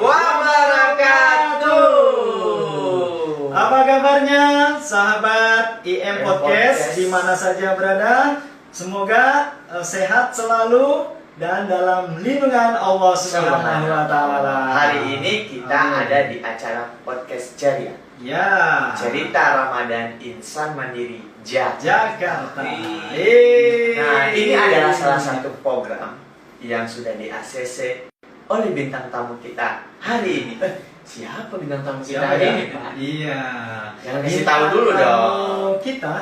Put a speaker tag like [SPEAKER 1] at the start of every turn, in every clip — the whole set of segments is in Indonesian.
[SPEAKER 1] wabarakatuh.
[SPEAKER 2] Apa kabarnya sahabat IM Podcast di mana saja berada? Semoga sehat selalu dan dalam lindungan Allah Subhanahu wa taala.
[SPEAKER 1] Hari ini kita ada di acara podcast Ceria.
[SPEAKER 2] Ya.
[SPEAKER 1] Cerita Ramadan Insan Mandiri
[SPEAKER 2] Jakarta.
[SPEAKER 1] Nah, ini adalah salah satu program yang sudah di-ACC oleh bintang tamu kita hari ini. Siapa bintang tamu kita hari ini, Pak?
[SPEAKER 2] Iya.
[SPEAKER 1] Jangan kasih tahu dulu dong.
[SPEAKER 2] Kita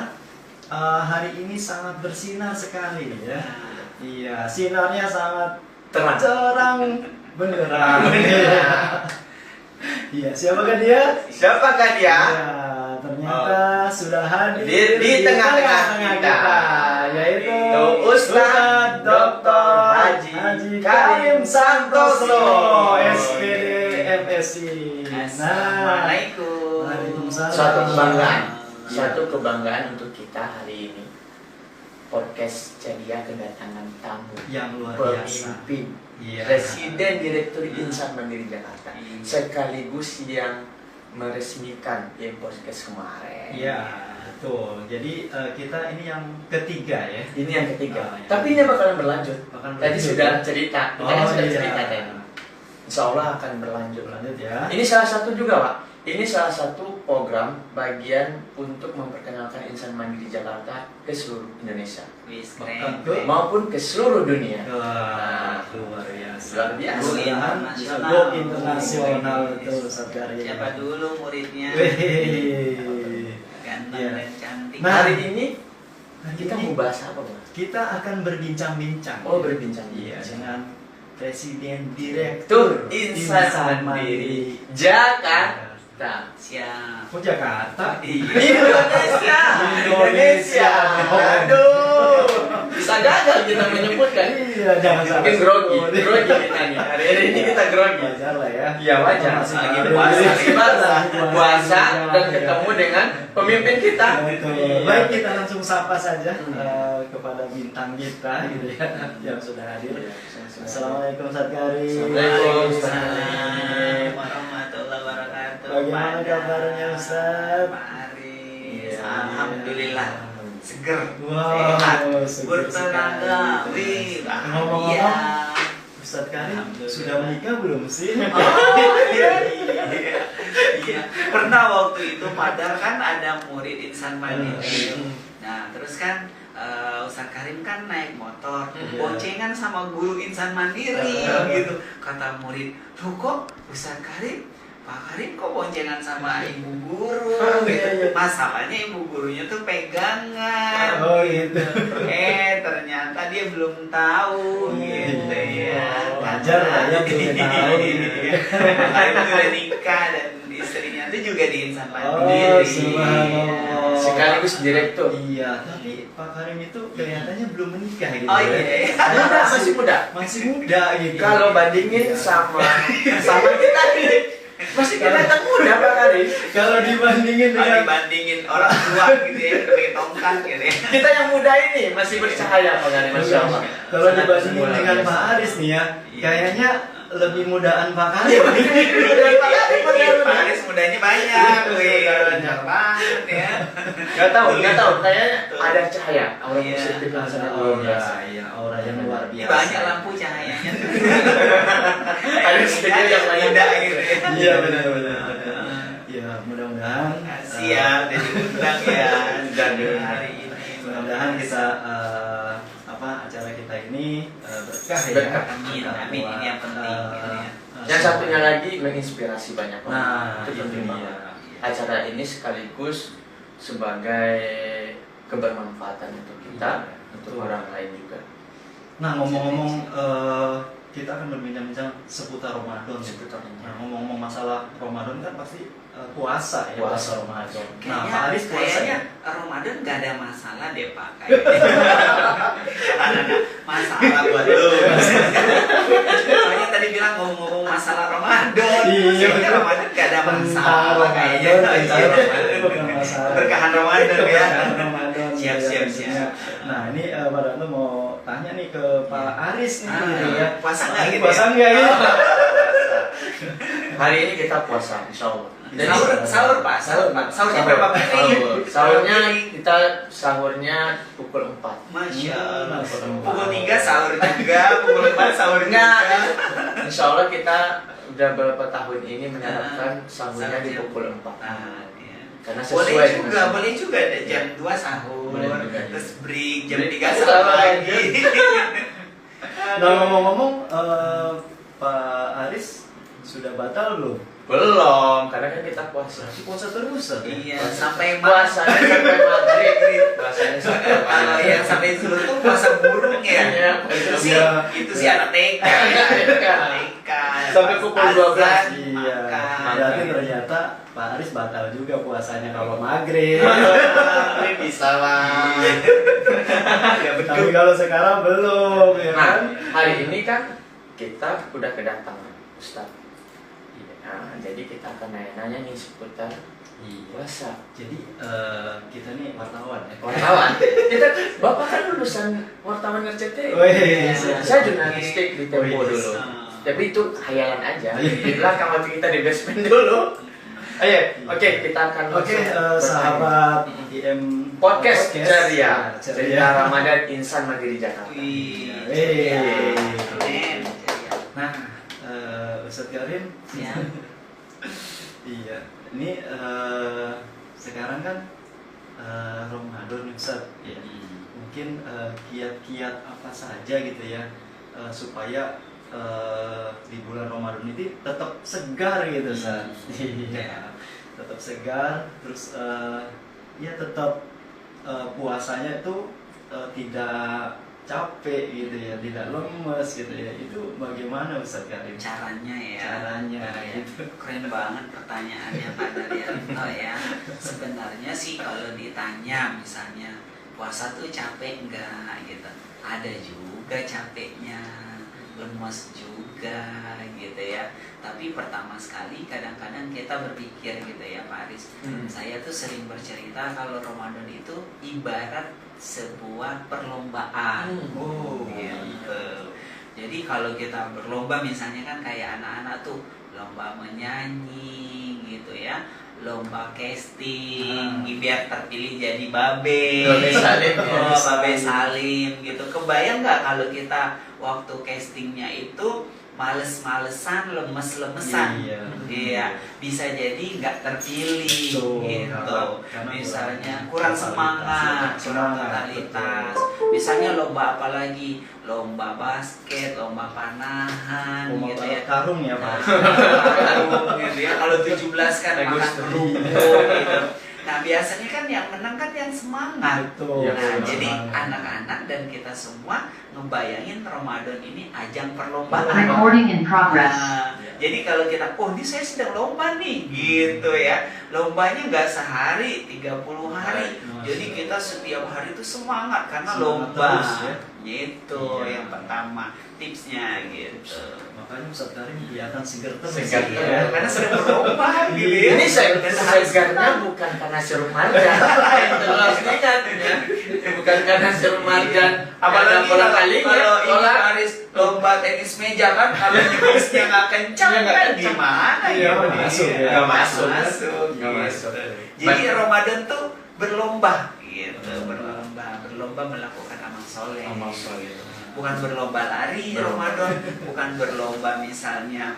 [SPEAKER 2] hari ini sangat bersinar sekali ya. Iya, sinarnya sangat terang benderang. Iya, siapakah dia?
[SPEAKER 1] Siapakah dia?
[SPEAKER 2] Ya, ternyata sudah hadir
[SPEAKER 1] di tengah-tengah kita,
[SPEAKER 2] yaitu
[SPEAKER 1] Ustadz Dr. Haji Karim Santoso,
[SPEAKER 2] SPD MSI.
[SPEAKER 3] Assalamualaikum.
[SPEAKER 2] Waalaikumsalam.
[SPEAKER 1] Suatu kebanggaan untuk kita hari ini. Podcast Ceria kedatangan tamu
[SPEAKER 2] yang luar biasa.
[SPEAKER 1] Pemimpin,
[SPEAKER 2] Iya.
[SPEAKER 1] Presiden Direktur Insan Mandiri Jakarta, sekaligus yang meresmikan podcast kemarin.
[SPEAKER 2] Iya, betul. Jadi kita ini yang ketiga ya.
[SPEAKER 1] Ini yang ketiga.
[SPEAKER 2] Oh, ya.
[SPEAKER 1] Tapi ini bakalan berlanjut.
[SPEAKER 2] Bahkan
[SPEAKER 1] Tadi
[SPEAKER 2] berlanjut,
[SPEAKER 1] sudah
[SPEAKER 2] ya?
[SPEAKER 1] cerita, kita
[SPEAKER 2] Oh,
[SPEAKER 1] sudah
[SPEAKER 2] iya.
[SPEAKER 1] cerita tadi. Insya Allah akan berlanjut.
[SPEAKER 2] Berlanjut ya.
[SPEAKER 1] Ini salah satu juga, Pak. Ini salah satu program bagian untuk memperkenalkan insan mandiri Jakarta ke seluruh Indonesia
[SPEAKER 2] Bahkan ke
[SPEAKER 1] maupun ke seluruh dunia.
[SPEAKER 2] Wah, luar biasa.
[SPEAKER 1] Luar biasa.
[SPEAKER 3] Go internasional.
[SPEAKER 2] Go internasional betul Ustaz Karim.
[SPEAKER 3] Siapa dulu muridnya?
[SPEAKER 2] Wih.
[SPEAKER 3] Ganteng
[SPEAKER 2] Iya.
[SPEAKER 3] dan cantik.
[SPEAKER 2] Nah,
[SPEAKER 1] Hari ini kita
[SPEAKER 2] ini
[SPEAKER 1] mau bahas apa, Pak?
[SPEAKER 2] kita akan berbincang-bincang.
[SPEAKER 1] Oh, berbincang.
[SPEAKER 2] Iya, dengan Presiden Direktur
[SPEAKER 1] Insan Mandiri Jakarta.
[SPEAKER 3] Siap.
[SPEAKER 2] Oh, Jakarta.
[SPEAKER 1] Indonesia. Indonesia. Aduh. Bisa gagal kita menyebutkan.
[SPEAKER 2] Iya, jangan salah.
[SPEAKER 1] Mungkin grogi kita nih. Hari ini kita grogi.
[SPEAKER 2] Wajar lah ya.
[SPEAKER 1] Iya wajar.
[SPEAKER 2] Masih
[SPEAKER 1] Lagi
[SPEAKER 2] baru.
[SPEAKER 1] puasa dan
[SPEAKER 2] Iya.
[SPEAKER 1] ketemu dengan pemimpin kita.
[SPEAKER 2] Betul.
[SPEAKER 1] Iya.
[SPEAKER 2] Baik, kita langsung sapa saja
[SPEAKER 1] Hmm.
[SPEAKER 2] kepada bintang kita gitu ya yang sudah hadir.
[SPEAKER 1] Iya.
[SPEAKER 2] Assalamualaikum Ustaz Karim.
[SPEAKER 1] Assalamualaikum.
[SPEAKER 3] Waalaikumsalam warahmatullahi wabarakatuh.
[SPEAKER 2] Bagaimana kabarnya, Ustaz?
[SPEAKER 3] Pak Aris.
[SPEAKER 1] Iya.
[SPEAKER 3] Alhamdulillah. Seger.
[SPEAKER 2] Wow,
[SPEAKER 3] Sehat.
[SPEAKER 2] seger
[SPEAKER 3] Bertenaga.
[SPEAKER 2] sekali.
[SPEAKER 3] Wih,
[SPEAKER 2] Ngomong-ngomong,
[SPEAKER 3] iya.
[SPEAKER 2] Ustaz Karim
[SPEAKER 3] Alhamdulillah.
[SPEAKER 2] sudah menikah belum sih?
[SPEAKER 3] Iya. Pernah waktu itu padahal kan ada murid insan mandiri. Nah, terus kan Ustaz Karim kan naik motor, boncengan sama guru insan mandiri gitu. Kata murid, "Loh kok Ustaz Karim, Pak Karim kok boncengan sama ibu guru?" Gitu. Masalahnya ibu gurunya tuh pegangan.
[SPEAKER 2] Oh, gitu.
[SPEAKER 3] Ternyata dia belum tahu gitu ya.
[SPEAKER 2] Wajar lah ya, belum tahu.
[SPEAKER 3] Karim udah nikah dan istrinya tuh juga di insan
[SPEAKER 2] Oh,
[SPEAKER 3] mandiri.
[SPEAKER 2] subhanallah.
[SPEAKER 1] Sekaligus direktur.
[SPEAKER 2] Iya, tapi Pak Karim itu kelihatannya belum menikah gitu.
[SPEAKER 3] Oh
[SPEAKER 2] ya.
[SPEAKER 3] iya.
[SPEAKER 1] Muda, masih muda.
[SPEAKER 2] Masih muda gitu.
[SPEAKER 1] Kalau bandingin sama kita nih, masih kelihatan muda Pak Karim.
[SPEAKER 2] Kalau dibandingin
[SPEAKER 3] Kalau
[SPEAKER 2] dengan
[SPEAKER 3] dibandingin orang tua gitu ya, pakai tongkat gitu ya.
[SPEAKER 1] Kita yang muda ini masih bercahaya Pak Karim, Masya Allah.
[SPEAKER 2] kalau dibandingin
[SPEAKER 1] Luar
[SPEAKER 2] dengan
[SPEAKER 1] biasa.
[SPEAKER 2] Pak Aris nih ya, kayaknya lebih mudaan Pak Karim.
[SPEAKER 3] Pak Aris mudanya banyak, wih, banyak banget ya.
[SPEAKER 1] Gak tahu. Kayaknya ada cahaya, aura
[SPEAKER 3] Iya.
[SPEAKER 1] positif yang sangat luar
[SPEAKER 2] Aura,
[SPEAKER 1] biasa.
[SPEAKER 2] iya, aura yang luar
[SPEAKER 3] Ini
[SPEAKER 2] biasa.
[SPEAKER 3] banyak lampu cahayanya.
[SPEAKER 1] Ada sedikit yang lain.
[SPEAKER 3] muda gitu ya.
[SPEAKER 2] Iya, benar. Ya, mudah-mudahan
[SPEAKER 3] Siap dan diundang ya
[SPEAKER 1] Dan
[SPEAKER 3] hari ini.
[SPEAKER 2] mudah-mudahan kita acara kita ini berkah ya.
[SPEAKER 1] Berkah.
[SPEAKER 3] Amin, amin. Ini yang penting gitu ya.
[SPEAKER 1] Yang satunya lagi menginspirasi banyak orang.
[SPEAKER 2] Nah,
[SPEAKER 1] Itu
[SPEAKER 2] itu
[SPEAKER 1] penting
[SPEAKER 2] dia.
[SPEAKER 1] banget. Acara ini sekaligus sebagai kebermanfaatan untuk kita, untuk
[SPEAKER 2] Betul.
[SPEAKER 1] orang lain juga.
[SPEAKER 2] Nah, ngomong-ngomong kita akan berbincang-bincang seputar Ramadan.
[SPEAKER 1] Seputar
[SPEAKER 2] Nah, ngomong-ngomong masalah Ramadan kan pasti puasa ya,
[SPEAKER 1] Puasa.
[SPEAKER 2] Ramadan. Nah,
[SPEAKER 3] Kayaknya,
[SPEAKER 2] Pak Aris puasa
[SPEAKER 3] kayaknya
[SPEAKER 2] ya?
[SPEAKER 3] Ramadan gak ada masalah deh Pak. Ada masalah buat lu. Soalnya tadi bilang ngomong-ngomong masalah Ramadan.
[SPEAKER 2] Iya.
[SPEAKER 3] Kayaknya Ramadan gak ada masalah kayaknya. Iya,
[SPEAKER 2] bukan masalah.
[SPEAKER 3] Berkahan Ramadan ya.
[SPEAKER 2] Ramadan.
[SPEAKER 3] Siap, siap, siap.
[SPEAKER 2] Nah, ini Pak Rando mau tanya nih ke Pak Aris nih, gitu ya.
[SPEAKER 3] Puasa nggak gitu?
[SPEAKER 2] Puasa
[SPEAKER 3] ya?
[SPEAKER 2] nggak ya?
[SPEAKER 1] Hari ini kita puasa, insya Allah. Jadi,
[SPEAKER 3] Sahur Pak. Sahurnya berapa piring?
[SPEAKER 1] Sahurnya kita sahurnya pukul 4.
[SPEAKER 3] Masya Allah.
[SPEAKER 1] Pukul
[SPEAKER 3] Pukul 3 sahur juga, pukul 4 sahur juga.
[SPEAKER 1] Enggak, insya Allah kita udah beberapa tahun ini menerapkan sahurnya di pukul 4.
[SPEAKER 3] Ah, iya.
[SPEAKER 1] Karena
[SPEAKER 3] Boleh
[SPEAKER 1] sesuai
[SPEAKER 3] juga,
[SPEAKER 1] dengan
[SPEAKER 3] boleh juga ada jam 2 sahur,
[SPEAKER 1] Boleh juga, iya.
[SPEAKER 3] terus break jam
[SPEAKER 1] Break
[SPEAKER 3] 3
[SPEAKER 1] sama
[SPEAKER 3] sahur
[SPEAKER 1] aja.
[SPEAKER 3] lagi.
[SPEAKER 2] Nah ngomong-ngomong, Pak Aris sudah batal belum?
[SPEAKER 1] belum, karena kan kita puasa.
[SPEAKER 2] Puasa terus ya?
[SPEAKER 3] Iya, sampai
[SPEAKER 1] Puasanya sampai maghrib. Puasanya sampai
[SPEAKER 3] Kalau
[SPEAKER 1] maghrib.
[SPEAKER 3] yang sampai zuhur tuh puasa burung ya.
[SPEAKER 1] Iya,
[SPEAKER 3] Itu sih anak TK. TK.
[SPEAKER 1] Sampai pukul 12.
[SPEAKER 2] Iya.
[SPEAKER 3] Makan.
[SPEAKER 2] Berarti ternyata Pak Aris batal juga puasanya kalau maghrib.
[SPEAKER 1] Maghrib bisa lah.
[SPEAKER 3] Ya
[SPEAKER 2] Tapi kalau sekarang belum, ya
[SPEAKER 1] Nah,
[SPEAKER 2] kan?
[SPEAKER 1] hari ini kan kita udah kedatangan Ustaz. Nah, jadi kita akan nanya-nanya nih seputar puasa.
[SPEAKER 2] Jadi kita nih wartawan ya.
[SPEAKER 1] Wartawan. Bapak kan lulusan wartawan RCTI.
[SPEAKER 2] Wih,
[SPEAKER 1] Saya jurnalistik di Tempo
[SPEAKER 2] Wih.
[SPEAKER 1] dulu. Tapi itu khayalan aja. Di belakang waktu kita di basement dulu. Ayo, oke kita akan
[SPEAKER 2] Oke,
[SPEAKER 1] langsung
[SPEAKER 2] sahabat
[SPEAKER 1] bertanya.
[SPEAKER 2] IM
[SPEAKER 1] Podcast
[SPEAKER 2] Ceria.
[SPEAKER 1] Ceria. Cerita Ramadan Insan Mandiri Jakarta.
[SPEAKER 3] Wih.
[SPEAKER 2] Wih.
[SPEAKER 3] Keren.
[SPEAKER 2] Nah, Ustadz Karim,
[SPEAKER 3] Ya.
[SPEAKER 2] iya, ini sekarang kan Ramadan nih, Ustadz. Ya. Mungkin kiat-kiat apa saja gitu ya supaya di bulan Ramadan ini tetap segar gitu, Ustadz. Iya, tetap segar, terus ya tetap puasanya itu tidak capek gitu ya, tidak lemes gitu ya. Itu bagaimana Ustadz Karim?
[SPEAKER 3] Caranya ya.
[SPEAKER 2] Caranya,
[SPEAKER 3] Ya.
[SPEAKER 2] gitu.
[SPEAKER 3] Keren banget pertanyaannya Pak Daryanto ya. Sebenarnya sih kalau ditanya misalnya puasa tuh capek enggak gitu. Ada juga capeknya, lemes juga gitu ya. Tapi pertama sekali kadang-kadang kita berpikir gitu ya Pak Aris. Saya tuh sering bercerita kalau Ramadan itu ibarat sebuah perlombaan.
[SPEAKER 2] Oh,
[SPEAKER 3] Gitu. Jadi kalau kita berlomba misalnya kan kayak anak-anak tuh lomba menyanyi gitu ya, lomba casting biar terpilih jadi babe.
[SPEAKER 1] Babe Salim, ya.
[SPEAKER 3] Oh, babe Salim gitu. Kebayang nggak kalau kita waktu castingnya itu males-malesan, lemes-lemesan.
[SPEAKER 2] Iya.
[SPEAKER 3] Iya, bisa jadi nggak terpilih
[SPEAKER 2] Betul,
[SPEAKER 3] gitu.
[SPEAKER 2] karena
[SPEAKER 3] Misalnya
[SPEAKER 2] kurang
[SPEAKER 3] kurang semangat, kurang
[SPEAKER 2] semangat,
[SPEAKER 3] totalitas. Misalnya lomba apa lagi? Lomba basket, lomba panahan
[SPEAKER 2] Mau
[SPEAKER 3] gitu ya.
[SPEAKER 2] karung ya Pak.
[SPEAKER 3] Karung gitu ya. Kalau 17 kan makan
[SPEAKER 2] Bagus.
[SPEAKER 3] kerupuk gitu. Nah, biasanya kan yang menang kan yang semangat.
[SPEAKER 2] Betul.
[SPEAKER 3] Nah,
[SPEAKER 1] Yang
[SPEAKER 3] jadi
[SPEAKER 2] semangat.
[SPEAKER 3] anak-anak dan kita semua ngebayangin Ramadan ini ajang perlombaan.
[SPEAKER 4] Recording in progress.
[SPEAKER 3] Nah, jadi kalau kita, oh ini saya sedang lomba nih, gitu ya. Lombanya nggak sehari, 30 hari.
[SPEAKER 2] Masya
[SPEAKER 3] Jadi
[SPEAKER 2] Allah.
[SPEAKER 3] kita setiap hari itu semangat karena
[SPEAKER 2] Semangat
[SPEAKER 3] lomba.
[SPEAKER 2] terus ya.
[SPEAKER 3] Gitu,
[SPEAKER 2] Iya.
[SPEAKER 3] yang pertama tipsnya gitu.
[SPEAKER 2] Makanya Ustadz Karim kelihatan segar terus.
[SPEAKER 1] Segar
[SPEAKER 2] ya.
[SPEAKER 3] Iya, karena sering berlomba gitu ya.
[SPEAKER 1] Ini saya
[SPEAKER 3] Dan harus
[SPEAKER 1] segarnya bukan karena sirup marjan. Itu harus diingat ya. Bukan karena sirup marjan.
[SPEAKER 3] Apalagi
[SPEAKER 1] bola
[SPEAKER 3] kalau
[SPEAKER 1] kalinya,
[SPEAKER 3] ini
[SPEAKER 1] bola.
[SPEAKER 3] Haris lomba tenis meja kan, kalau jenisnya nggak kencang
[SPEAKER 1] Iya, nggak
[SPEAKER 3] kan
[SPEAKER 1] kencang.
[SPEAKER 3] gimana
[SPEAKER 2] Iya,
[SPEAKER 3] gitu
[SPEAKER 2] nggak masuk ya.
[SPEAKER 1] Nggak masuk.
[SPEAKER 3] Masuk,
[SPEAKER 1] Nggak
[SPEAKER 3] gitu.
[SPEAKER 1] masuk.
[SPEAKER 3] Jadi Ramadan tuh berlomba gitu, berlomba melakukan amal soleh.
[SPEAKER 1] Amal soleh.
[SPEAKER 3] Bukan berlomba lari Ramadan, bukan berlomba misalnya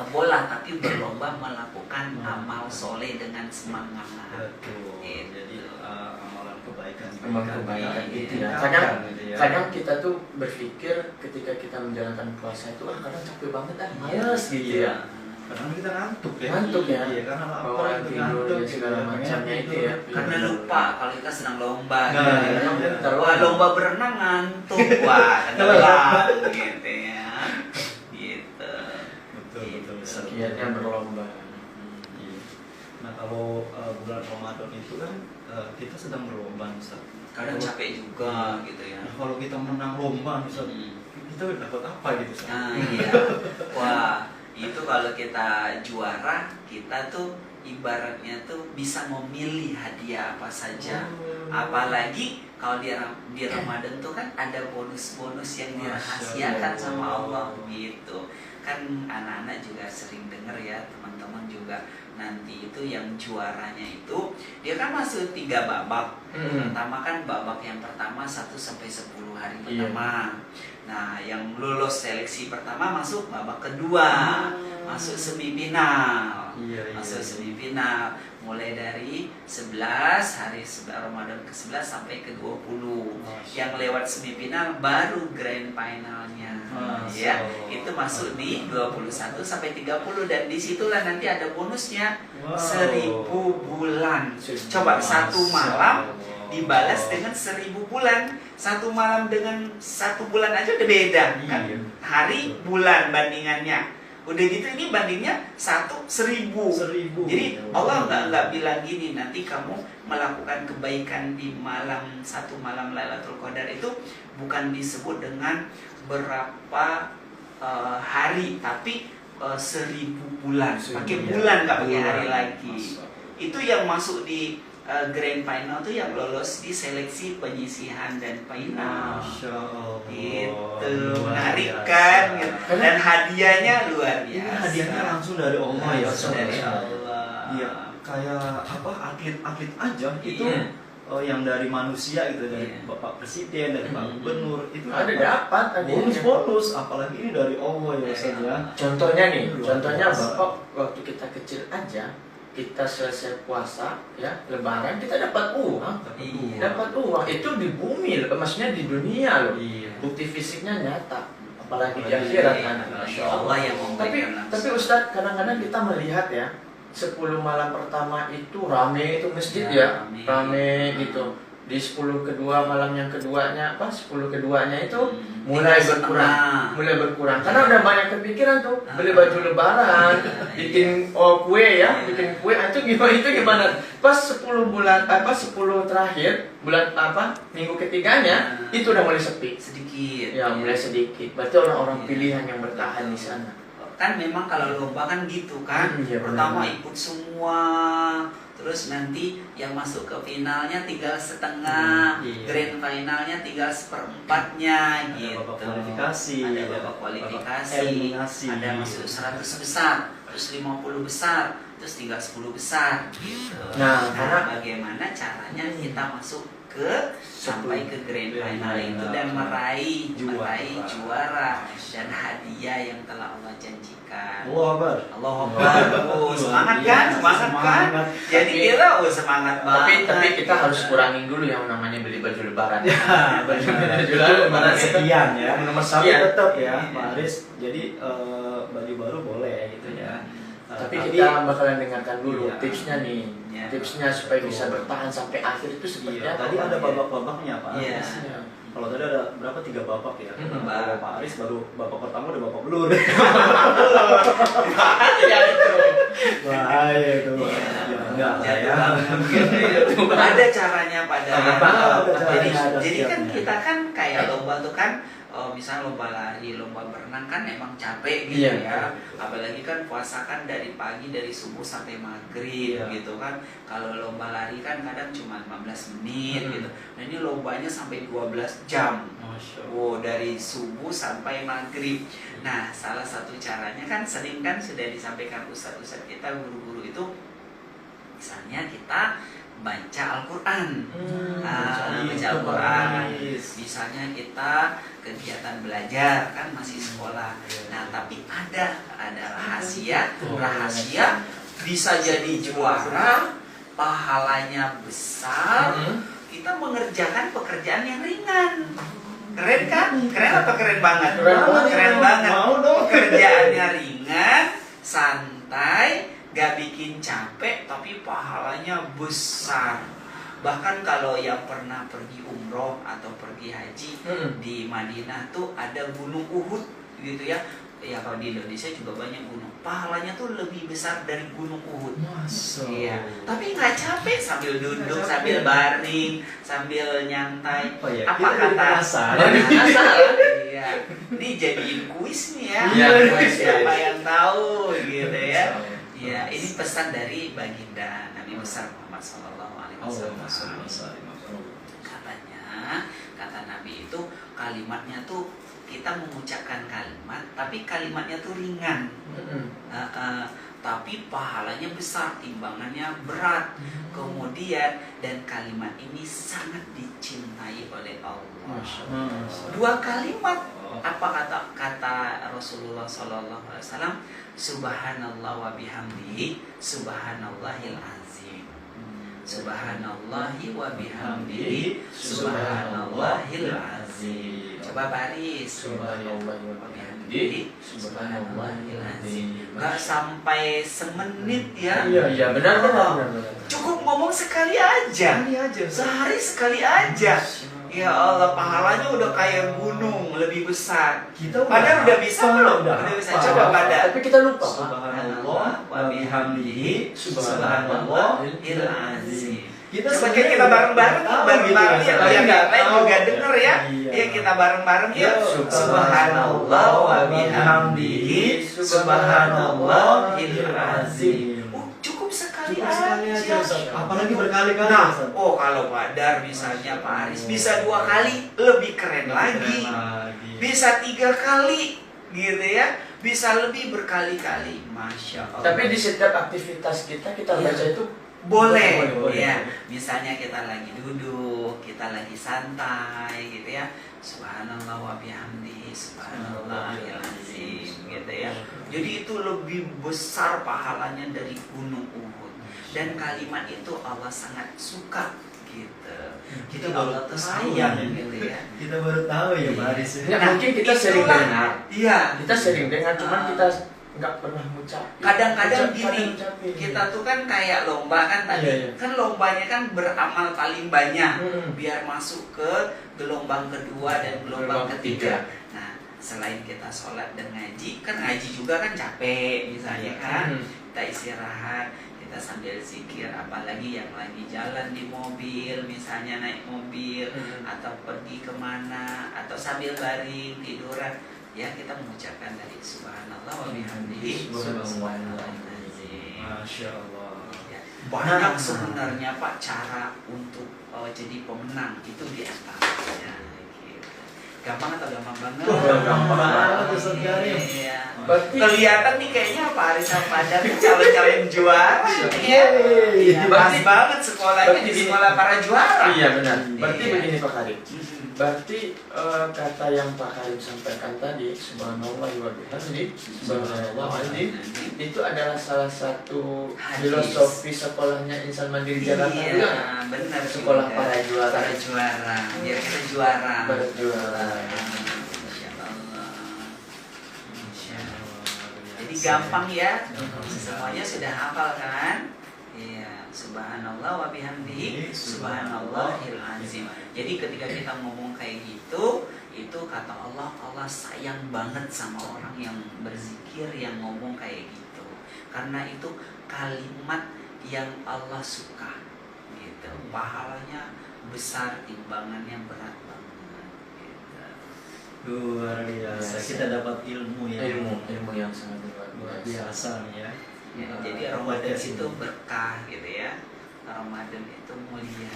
[SPEAKER 3] bola, tapi berlomba melakukan amal soleh dengan semangat.
[SPEAKER 2] Betul.
[SPEAKER 3] Gitu.
[SPEAKER 2] Jadi amalan kebaikan.
[SPEAKER 1] Amalan kebaikan
[SPEAKER 3] Iya.
[SPEAKER 1] gitu ya.
[SPEAKER 2] Kadang
[SPEAKER 1] Kadang kita tuh berpikir ketika kita menjalankan puasa itu kadang capek banget males gitu ya.
[SPEAKER 2] Kadang kita ngantuk ya.
[SPEAKER 1] Ngantuk ya.
[SPEAKER 2] Iya, karena lapar
[SPEAKER 1] Bawaan
[SPEAKER 2] itu
[SPEAKER 1] tidur
[SPEAKER 2] ngantuk
[SPEAKER 1] ya, segala
[SPEAKER 2] gitu.
[SPEAKER 1] macamnya
[SPEAKER 2] Pengen
[SPEAKER 1] itu ya.
[SPEAKER 2] tidur.
[SPEAKER 3] Karena lupa kalau kita sedang lomba.
[SPEAKER 2] Nah,
[SPEAKER 3] gitu.
[SPEAKER 2] iya.
[SPEAKER 1] Kita
[SPEAKER 3] Wah, lomba berenang ngantuk, wah tenggelam gitu ya. Gitu.
[SPEAKER 2] Betul betul. Ustaz.
[SPEAKER 1] Kiatnya berlomba.
[SPEAKER 2] Iya. Nah kalau bulan Ramadan itu kan kita sedang berlomba, Ustaz.
[SPEAKER 3] Kadang capek juga gitu ya.
[SPEAKER 2] Nah, kalau kita menang lomba, Ustaz, kita dapat apa gitu, Ustaz?
[SPEAKER 3] Nah, iya. Wah, itu kalau kita juara, kita tuh ibaratnya tuh bisa memilih hadiah apa saja. Apalagi kalau di Ramadan tuh kan ada bonus-bonus yang dirahasiakan sama Allah gitu. kan anak-anak juga sering dengar ya, teman-teman juga nanti itu yang juaranya itu dia kan masuk 3 babak. Pertama kan babak yang pertama 1 sampai 10 hari pertama. Nah, yang lolos seleksi pertama masuk babak kedua, masuk semifinal. Masuk semifinal mulai dari 11 hari Ramadan ke-11 sampai ke-20. Yang lewat semifinal baru grand finalnya. Ya, itu masuk di 21 sampai 30 dan disitulah nanti ada bonusnya 1000 bulan. Coba 1 malam dibalas dengan 1000 bulan. 1 malam dengan 1 bulan aja udah beda kan? Hari bulan bandingannya. Udah gitu ini bandingnya 1000. Jadi Allah nggak bilang gini, nanti kamu melakukan kebaikan di malam 1 malam Lailatul Qadar itu bukan disebut dengan berapa hari, tapi 1000 bulan. Pakai bulan, nggak pakai hari lagi. Itu yang masuk di grand final tuh yang lolos di seleksi penyisihan dan final. Gitu, menarik kan? Dan hadiahnya luar biasa.
[SPEAKER 2] Ini hadiahnya langsung dari Allah ya.
[SPEAKER 3] Langsung dari Allah.
[SPEAKER 2] Iya, kayak apa atlet-atlet aja itu yang dari manusia gitu, dari Bapak Presiden, dari Pak Gubernur itu
[SPEAKER 1] ada dapat
[SPEAKER 2] bonus, apalagi ini dari Allah ya Ustaz ya.
[SPEAKER 1] Contohnya nih, Bapak waktu kita kecil aja, kita selesai puasa ya Lebaran kita dapat uang, dapat uang itu di bumi, maksudnya di dunia loh. Bukti fisiknya nyata, apalagi di akhirat kan.
[SPEAKER 3] Masya Allah yang
[SPEAKER 1] tapi Ustadz kadang-kadang kita melihat ya 10 malam pertama itu rame, itu masjid ya rame gitu. Di 10 kedua malam yang keduanya 10 keduanya itu mulai berkurang karena udah banyak kepikiran tuh beli baju lebaran, bikin kue ya, bikin kue itu gimana pas 10 bulan 10 terakhir bulan minggu ketiganya itu udah mulai sepi
[SPEAKER 3] sedikit
[SPEAKER 1] ya, mulai sedikit. Berarti orang-orang pilihan yang bertahan di sana
[SPEAKER 3] kan. Memang kalau lomba kan gitu kan, pertama ikut semua, terus nanti yang masuk ke finalnya tinggal setengah, grand finalnya tinggal 1/4-nya gitu. Ada babak kualifikasi, ada masuk 100 besar, terus 50 besar, terus tinggal 10 besar gitu. Nah, bagaimana caranya kita masuk sampai ke grand final itu dan meraih juara dan hadiah yang telah Allah janjikan. Allahu Akbar. Semangat kan? Jadi kita semangat banget.
[SPEAKER 1] Tapi kita harus kurangin dulu yang namanya beli baju lebaran.
[SPEAKER 2] Baju lebaran sekian ya.
[SPEAKER 1] Nomor
[SPEAKER 2] tapi tetap ya, Pak Aris. Jadi baju baru boleh gitu ya.
[SPEAKER 1] Tapi kita bakalan dengarkan dulu tipsnya nih. Tipsnya supaya bisa bertahan sampai akhir itu seperti apa?
[SPEAKER 2] Tadi ada babak-babaknya Pak Aris.
[SPEAKER 3] Kalau
[SPEAKER 2] tadi ada berapa 3 babak ya? Kalau Pak Aris baru babak pertama udah babak belur. Bahaya itu. Enggak ya.
[SPEAKER 3] Ada caranya pada. Jadi kan kita kan kayak lomba tuh kan. Misalnya lomba lari, lomba berenang kan emang capek gitu ya. Apalagi kan puasa kan dari pagi, dari subuh sampai maghrib gitu kan. Kalau lomba lari kan kadang cuma 15 menit gitu. Nah ini lombanya sampai 12 jam. Dari subuh sampai maghrib. Nah salah satu caranya kan sering kan sudah disampaikan ustadz-ustadz kita, guru-guru itu, misalnya kita baca Al-Quran, baca Al-Quran. Misalnya kita kegiatan belajar kan masih sekolah. Nah tapi ada rahasia bisa jadi juara, pahalanya besar. Kita mengerjakan pekerjaan yang ringan. Keren kan? Keren apa keren banget? Keren banget. Pekerjaannya ringan, santai, gak bikin capek, tapi pahalanya besar. Bahkan kalau yang pernah pergi umroh atau pergi haji di Madinah tuh ada gunung Uhud gitu ya. Ya kalau di Indonesia juga banyak gunung. Pahalanya tuh lebih besar dari gunung Uhud. Iya. Tapi nggak capek sambil duduk, sambil baring, sambil nyantai. Apa kata? Iya. Ini jadiin kuis nih ya. Siapa yang tahu gitu ya. Ya, ini pesan dari baginda Nabi besar Muhammad SAW. Katanya, kata Nabi itu kalimatnya tuh kita mengucapkan kalimat, tapi tapi kalimatnya tuh ringan. Tapi pahalanya besar, timbangannya berat. Kemudian dan kalimat ini sangat dicintai oleh Allah. Dua kalimat, apa kata Rasulullah SAW? Subhanallah wa bihamdihi, subhanallahil azim. Subhanallahi wa bihamdihi, subhanallahil azim. Coba baris.
[SPEAKER 1] Subhanallah wa bihamdihi, subhanallahil azim.
[SPEAKER 3] Gak sampai semenit ya.
[SPEAKER 1] Iya, benar.
[SPEAKER 3] Cukup ngomong sekali aja. Sehari sekali aja. Ya Allah, pahalanya udah kayak gunung, lebih besar. Padahal udah bisa belum? Udah bisa. Coba pada.
[SPEAKER 1] Tapi kita lupa.
[SPEAKER 2] Subhanallah wa bihamdihi, subhanallahil azim.
[SPEAKER 3] Coba kita bareng-bareng ya, yang lain juga denger ya. Ya kita bareng-bareng ya. Subhanallah wa bihamdihi, subhanallahil azim. Cukup sekali aja.
[SPEAKER 2] Apalagi berkali-kali.
[SPEAKER 3] Nah, kalau Pak Dar misalnya, Pak Aris bisa 2 kali, lebih keren lagi. Bisa 3 kali, gitu ya. Bisa lebih berkali-kali, Masya Allah.
[SPEAKER 1] Tapi di setiap aktivitas kita baca itu
[SPEAKER 3] boleh. Ya. Misalnya kita lagi duduk, kita lagi santai, gitu ya. Subhanallah wa bihamdihi, subhanallahil azim, gitu ya. Jadi itu lebih besar pahalanya dari gunung Uhud. Dan kalimat itu Allah sangat suka, gitu. Jadi Allah tuh sayang, gitu ya.
[SPEAKER 2] Kita baru tahu ya, Pak Aris.
[SPEAKER 1] Mungkin kita sering dengar.
[SPEAKER 3] Iya.
[SPEAKER 1] Kita sering dengar, cuman kita nggak pernah ngucapin.
[SPEAKER 3] Kadang-kadang gini, kita tuh kan kayak lomba kan tadi. Kan lombanya kan beramal paling banyak biar masuk ke gelombang kedua dan gelombang ketiga. Nah, selain kita sholat dan ngaji, kan ngaji juga kan capek misalnya kan. Kita istirahat, kita sambil zikir, apalagi yang lagi jalan di mobil, misalnya naik mobil atau pergi kemana, atau sambil baring tiduran, ya kita mengucapkan dari subhanallah wa bihamdihi, subhanallahil azim.
[SPEAKER 2] Masya Allah.
[SPEAKER 3] Ya, banyak sebenarnya Pak cara untuk jadi pemenang itu di antaranya. Gampang atau gampang banget?
[SPEAKER 2] Gampang banget, Ustaz Karim.
[SPEAKER 3] Iya. Kelihatan nih kayaknya Pak Aris sama Padar calon-calon juara. Iya. Pas banget sekolahnya di sekolah para juara.
[SPEAKER 1] Iya benar. Berarti begini Pak Karim. Berarti kata yang Pak Karim sampaikan tadi, subhanallah wa bihamdihi, subhanallah azim, itu adalah salah satu filosofi sekolahnya Insan Mandiri Jakarta juga.
[SPEAKER 3] Iya, benar.
[SPEAKER 1] Sekolah para juara.
[SPEAKER 3] Para juara. Biar kita juara.
[SPEAKER 1] Berjuara.
[SPEAKER 3] Masya Allah. Jadi gampang ya. Semuanya sudah hafal kan? Iya, subhanallah wa bihamdihi, subhanallahil azim. Jadi ketika kita ngomong kayak gitu, itu kata Allah, Allah sayang banget sama orang yang berzikir, yang ngomong kayak gitu. Karena itu kalimat yang Allah suka, gitu. Pahalanya besar, timbangannya berat banget, gitu.
[SPEAKER 2] Luar biasa. Kita dapat ilmu ya.
[SPEAKER 1] Ilmu yang sangat luar
[SPEAKER 2] biasa nih ya.
[SPEAKER 3] Ya, jadi Ramadan itu berkah gitu ya. Ramadan itu mulia.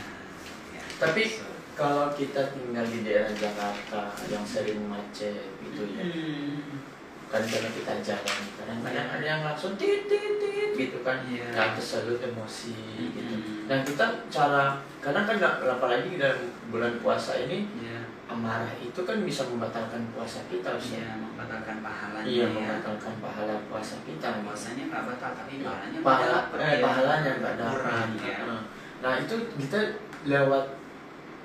[SPEAKER 3] Ya.
[SPEAKER 1] Tapi kalau kita tinggal di daerah Jakarta yang sering macet gitu ya, kan kalau kita jalan, kadang-kadang ada yang langsung tit gitu kan, yang tersalut emosi gitu. Nah kita kadang kan apalagi dalam bulan puasa ini, amarah itu kan bisa membatalkan puasa kita,
[SPEAKER 3] Iya, membatalkan pahalanya.
[SPEAKER 1] Iya, membatalkan pahala puasa kita.
[SPEAKER 3] Puasanya nggak batal, tapi
[SPEAKER 1] pahalanya nggak dapat.
[SPEAKER 3] Ya.
[SPEAKER 1] Nah itu kita lewat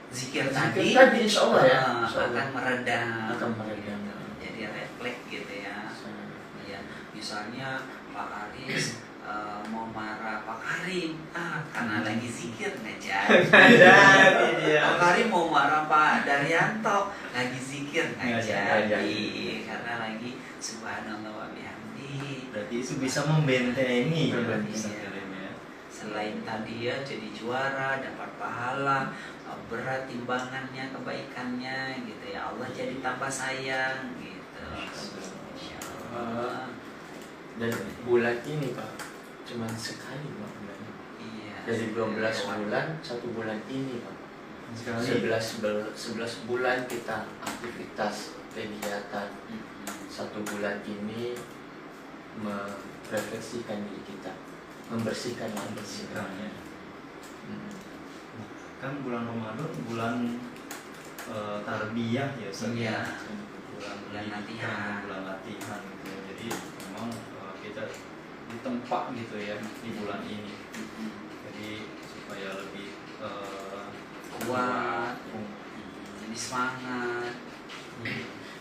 [SPEAKER 3] zikir tadi
[SPEAKER 1] insya Allah ya,
[SPEAKER 3] akan meredam. Jadi refleks gitu ya. Ya, misalnya Pak Aris mau marah Pak Karim karena lagi zikir nggak jadi. Pak Karim mau marah Pak Daryanto lagi zikir nggak jadi karena lagi subhanallah wa bihamdihi.
[SPEAKER 2] Berarti itu bisa membentengi.
[SPEAKER 3] Selain tadi ya jadi juara, dapat pahala, berat timbangannya, kebaikannya gitu ya. Allah jadi tambah sayang gitu. Insyaallah.
[SPEAKER 1] Dan bulan ini Pak cuman sekali Pak bulannya.
[SPEAKER 3] Iya.
[SPEAKER 1] Dari 12 bulan, 1 bulan ini Pak. 11 bulan kita aktivitas kegiatan 1 bulan ini merefleksikan diri kita, membersihkan
[SPEAKER 2] ya. Kan bulan Ramadan bulan tarbiyah ya Ustaz.
[SPEAKER 3] Iya.
[SPEAKER 2] Bulan
[SPEAKER 3] latihan.
[SPEAKER 2] Bulan latihan gitu. Jadi memang kita ditempa gitu ya di bulan ini. Jadi supaya lebih
[SPEAKER 3] kuat, lebih semangat.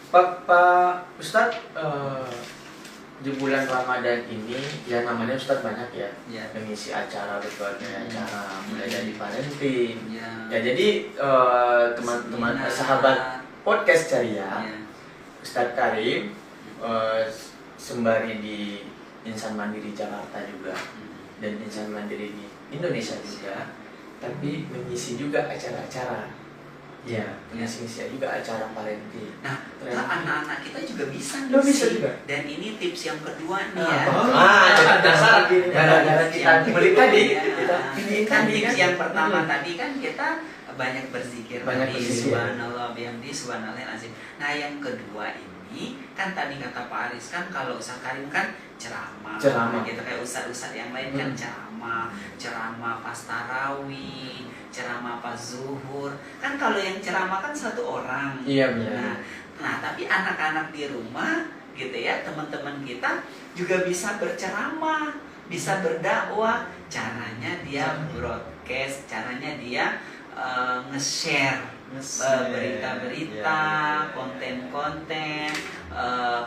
[SPEAKER 1] Pak Ustadz, di bulan Ramadan ini ya namanya Ustadz banyak ya,
[SPEAKER 3] Ya.
[SPEAKER 1] mengisi acara berbagai acara, mulai dari parenting
[SPEAKER 3] Ya.
[SPEAKER 1] ya. Jadi teman-teman sahabat podcast Ceria,
[SPEAKER 3] Ya.
[SPEAKER 1] Ustadz Karim sembari di Insan Mandiri Jakarta juga dan Insan Mandiri di Indonesia juga, tapi mengisi juga acara-acara ya, mengisi juga acara parenting.
[SPEAKER 3] Nah, anak-anak kita juga bisa
[SPEAKER 1] Lo bisa
[SPEAKER 3] ngisi.
[SPEAKER 1] juga.
[SPEAKER 3] Dan ini tips yang kedua nih ya.
[SPEAKER 1] dasar gara-gara kita beli tadi,
[SPEAKER 3] Ya.
[SPEAKER 1] kita pilihin
[SPEAKER 3] Kan
[SPEAKER 1] tadi
[SPEAKER 3] tips
[SPEAKER 1] kan.
[SPEAKER 3] yang pertama tadi kan kita banyak berzikir,
[SPEAKER 1] Banyak
[SPEAKER 3] tadi,
[SPEAKER 1] berzikir.
[SPEAKER 3] subhanallah bihamdi subhanallahil azim. Nah, yang kedua ini kan tadi kata Pak Aris kan kalau Ustaz Karim kan ceramah. Gitu kayak ustaz-ustaz yang lain kan ceramah pas tarawih, ceramah pas zuhur. Kan kalau yang ceramah kan 1 orang.
[SPEAKER 1] Iya benar.
[SPEAKER 3] Nah, tapi anak-anak di rumah gitu ya, teman-teman kita juga bisa berceramah, bisa berdakwah. Caranya dia broadcast, caranya dia nge-share berita-berita, konten-konten,